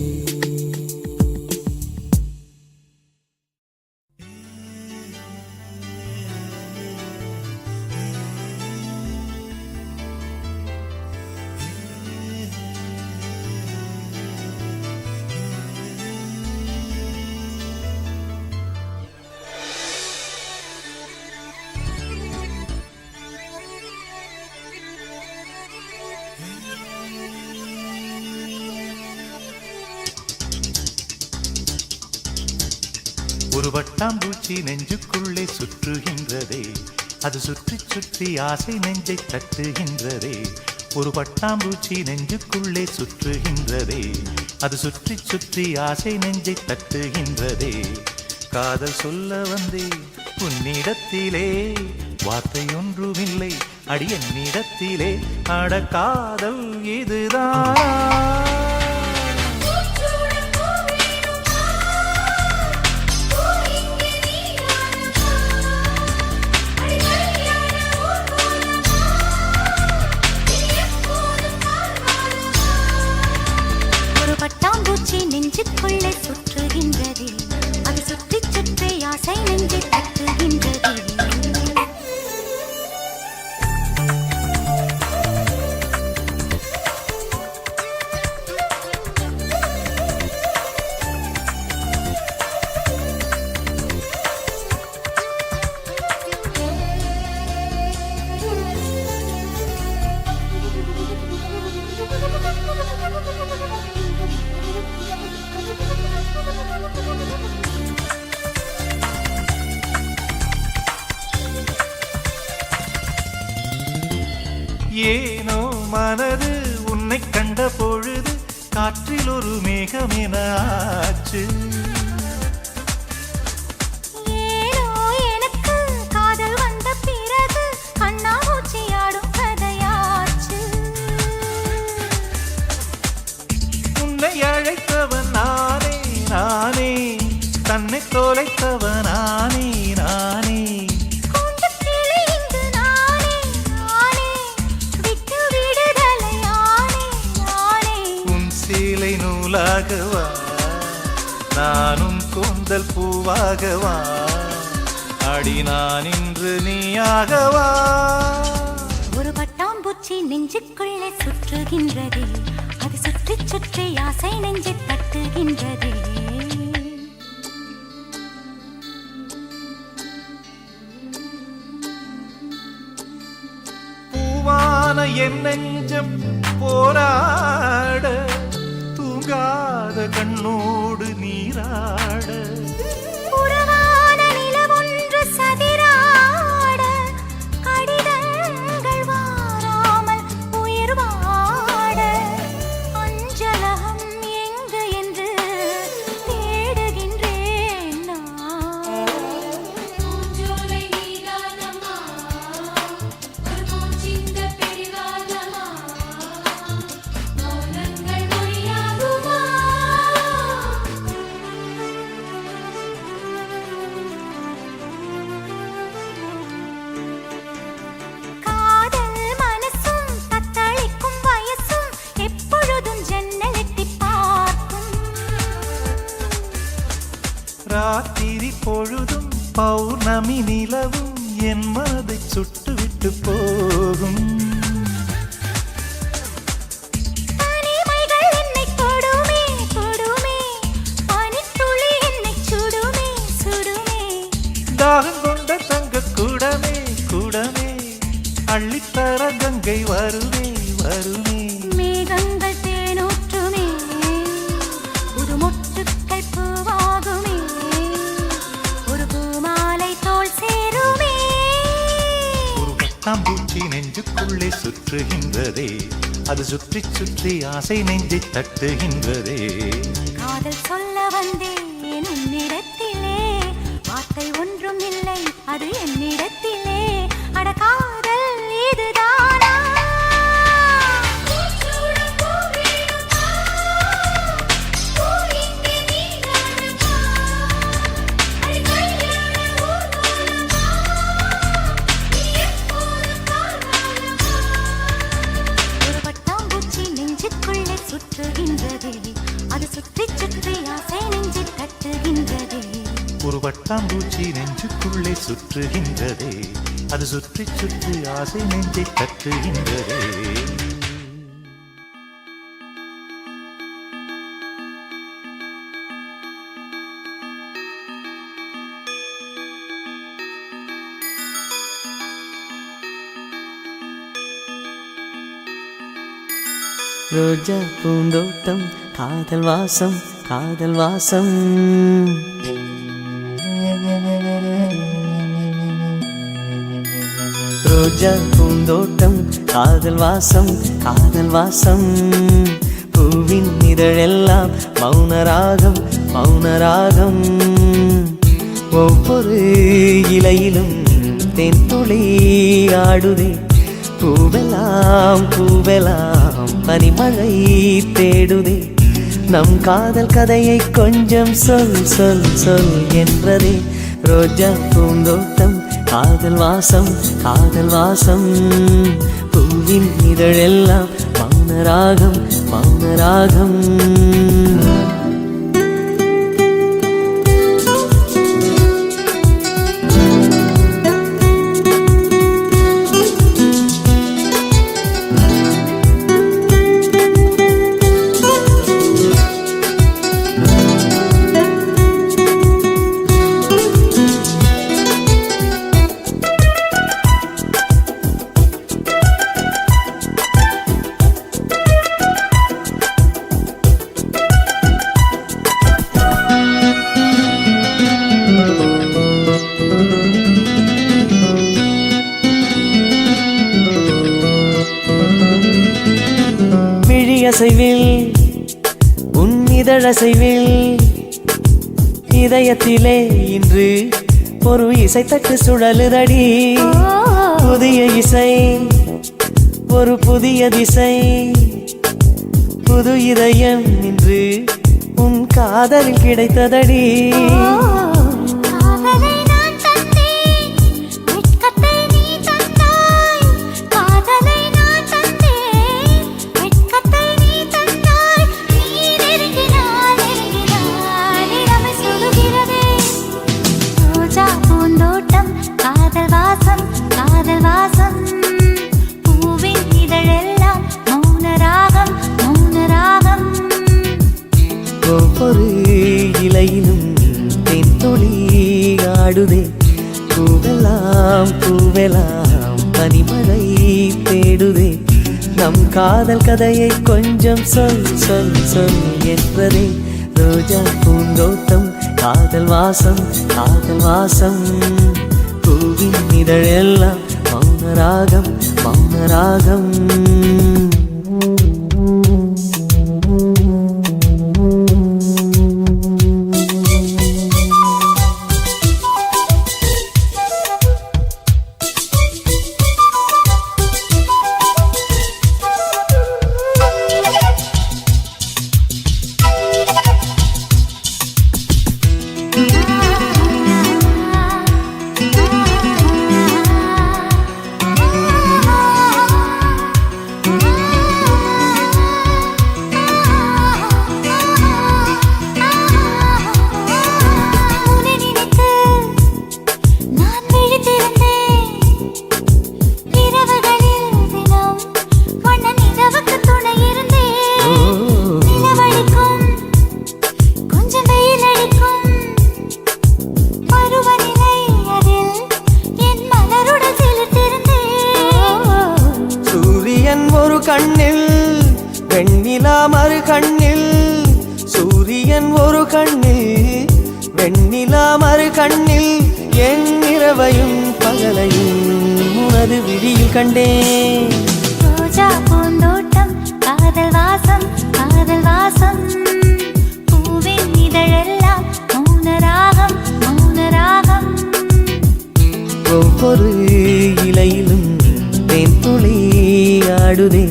ஒரு வட்டாம்பூச்சி நெஞ்சுக்குள்ளே சுற்றுகின்றதே, அது சுற்றி சுற்றி ஆசை நெஞ்சை தட்டுகின்றதே. ஒரு வட்டாம்பூச்சி நெஞ்சுக்குள்ளே சுற்றுகின்றதே, அது சுற்றி சுற்றி ஆசை நெஞ்சை தட்டுகின்றதே. காதல் சொல்ல வந்தே உன்னிடத்திலே, வார்த்தை ஒன்றுமில்லை அடி என்னிடத்திலே. அட காதல் இதுதான். பட்டாம்பூச்சி நெஞ்சுக்குள்ளே சுற்றுகின்றதே, அது சுற்றி சுற்றி ஆசை நெஞ்சை தட்டுகின்றதே. ஏனோ மனது உன்னை கண்ட பொழுது காற்றில் ஒரு மேகம் என ஆச்சு. ஏனோ எனக்கு காதல் வந்த பிறகு கண்ணாமூச்சியாடும் கதையாச்சு. உன்னை அழைத்தவன் நானே நானே, தன்னை தொலைத்தவன் நானே நானே. நூலாகவா நானும் கூந்தல் பூவாகவா, அடி நான் இன்று நீயாகவா. ஒரு பட்டாம்பூச்சி நெஞ்சுக்குள்ளே சுற்றுகின்றதே, அது சுற்றி சுற்றி ஆசை நெஞ்சை தட்டுகின்றதே. பூவான என் நெஞ்சம் போராட, தூங்காத கண்ணோடு நீராட. புறவான நிலவொன்று சதிராட, கடிதங்கள் வாராமல் உயிர் வாட. அஞ்சலகம் எங்கு என்று தேடுகின்றேன் நான். ராத்திரி பொழுதும் பௌர்ணமி நிலவும் என் மனதை சுட்டுவிட்டு போகும். தாகம் கொண்ட தங்க கூடமே கூடமே, அள்ளித்தர கங்கை வருமே வருமே. மேகங்கள் தேனூற்றுமே, புது மொட்டுக்கள் பூவாகுமே. பட்டாம்பூச்சி நெஞ்சுக்குள்ளே சுற்றுகின்றதே, அது சுற்றி சுற்றி ஆசை நெஞ்சை தட்டுகின்றதே. காதல் சொல்ல வந்தேன் உன்னிடத்திலே, வார்த்தை ஒன்றும் இல்லை அது என்னிடத்திலே. அட காதல் இதுதானா? ஒரு பட்டாம்பூச்சி நெஞ்சுக்குள்ளே சுற்றுகின்றதே, அது சுற்றி சுற்றி ஆசை நெஞ்சை தட்டுகின்றதே. ஒரு பட்டாம்பூச்சி நெஞ்சுக்குள்ளே சுற்றுகின்றதே, அது சுற்றி சுற்றி ஆசை நெஞ்சை தட்டுகின்றதே. ரோஜா பூந்தோட்டம் காதல் வாசம் காதல் வாசம். ரோஜா பூந்தோட்டம் காதல் வாசம் காதல் வாசம். பூவின் இதழெல்லாம் மௌனராகம் மௌனராகம். ஒவ்வொரு இலையிலும் தென்துளி ஆடுதே, பூவெல்லாம் பூவெல்லாம் பனிமழை தேடுதே. நம் காதல் கதையை கொஞ்சம் சொல் சொல் சொல் என்றதே. ரோஜா பூந்தோட்டம் காதல் வாசம் காதல் வாசம். பூவின் இதழெல்லாம் மௌனராகம் மௌனராகம். அசைவில் உன் இதழசைவில் இதயத்திலே இன்று ஒரு இசைத்தட்டு சுழலுதடி. புதிய இசை ஒரு புதிய திசை. புது இதயம் இன்று உன் காதலில் கிடைத்ததடி. ஒவ்வொரு இலையிலும் தென்துளி ஆடுதே, பூவெல்லாம் பூவெல்லாம் பனிமழை தேடுதே. நம் காதல் கதையை கொஞ்சம் சொல் சொல் சொல் என்றதே. ரோஜா பூந்தோட்டம் காதல் வாசம் காதல் வாசம். பூவின் இதழெல்லாம் மௌனராகம் மௌனராகம். கண்ணில் வெண்ணிலா மறு கண்ணில். சூரியன் ஒரு கண்ணில் வெண்ணிலா மறு கண்ணில். என் இரவையும் பகலையும் அது விழியில் கண்டேன். ரோஜா பூந்தோட்டம் காதல் வாசம் காதல் வாசம் பூவின் இதழெல்லாம் மௌனராகம் மௌனராகம் ஒவ்வொரு இலையிலும் தேன் துளி ஆடுதே.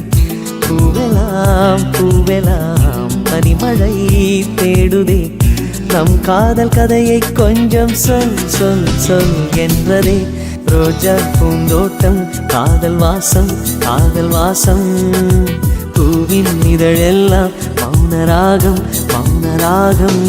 பூவெல்லாம் பூவெல்லாம் பனிமழை தேடுதே. நம் காதல் கதையை கொஞ்சம் சொல் சொல் சொல் என்றதே. ரோஜா பூந்தோட்டம் காதல் வாசம் காதல் வாசம் பூவின் இதழெல்லாம் மௌனராகம் மௌனராகம்.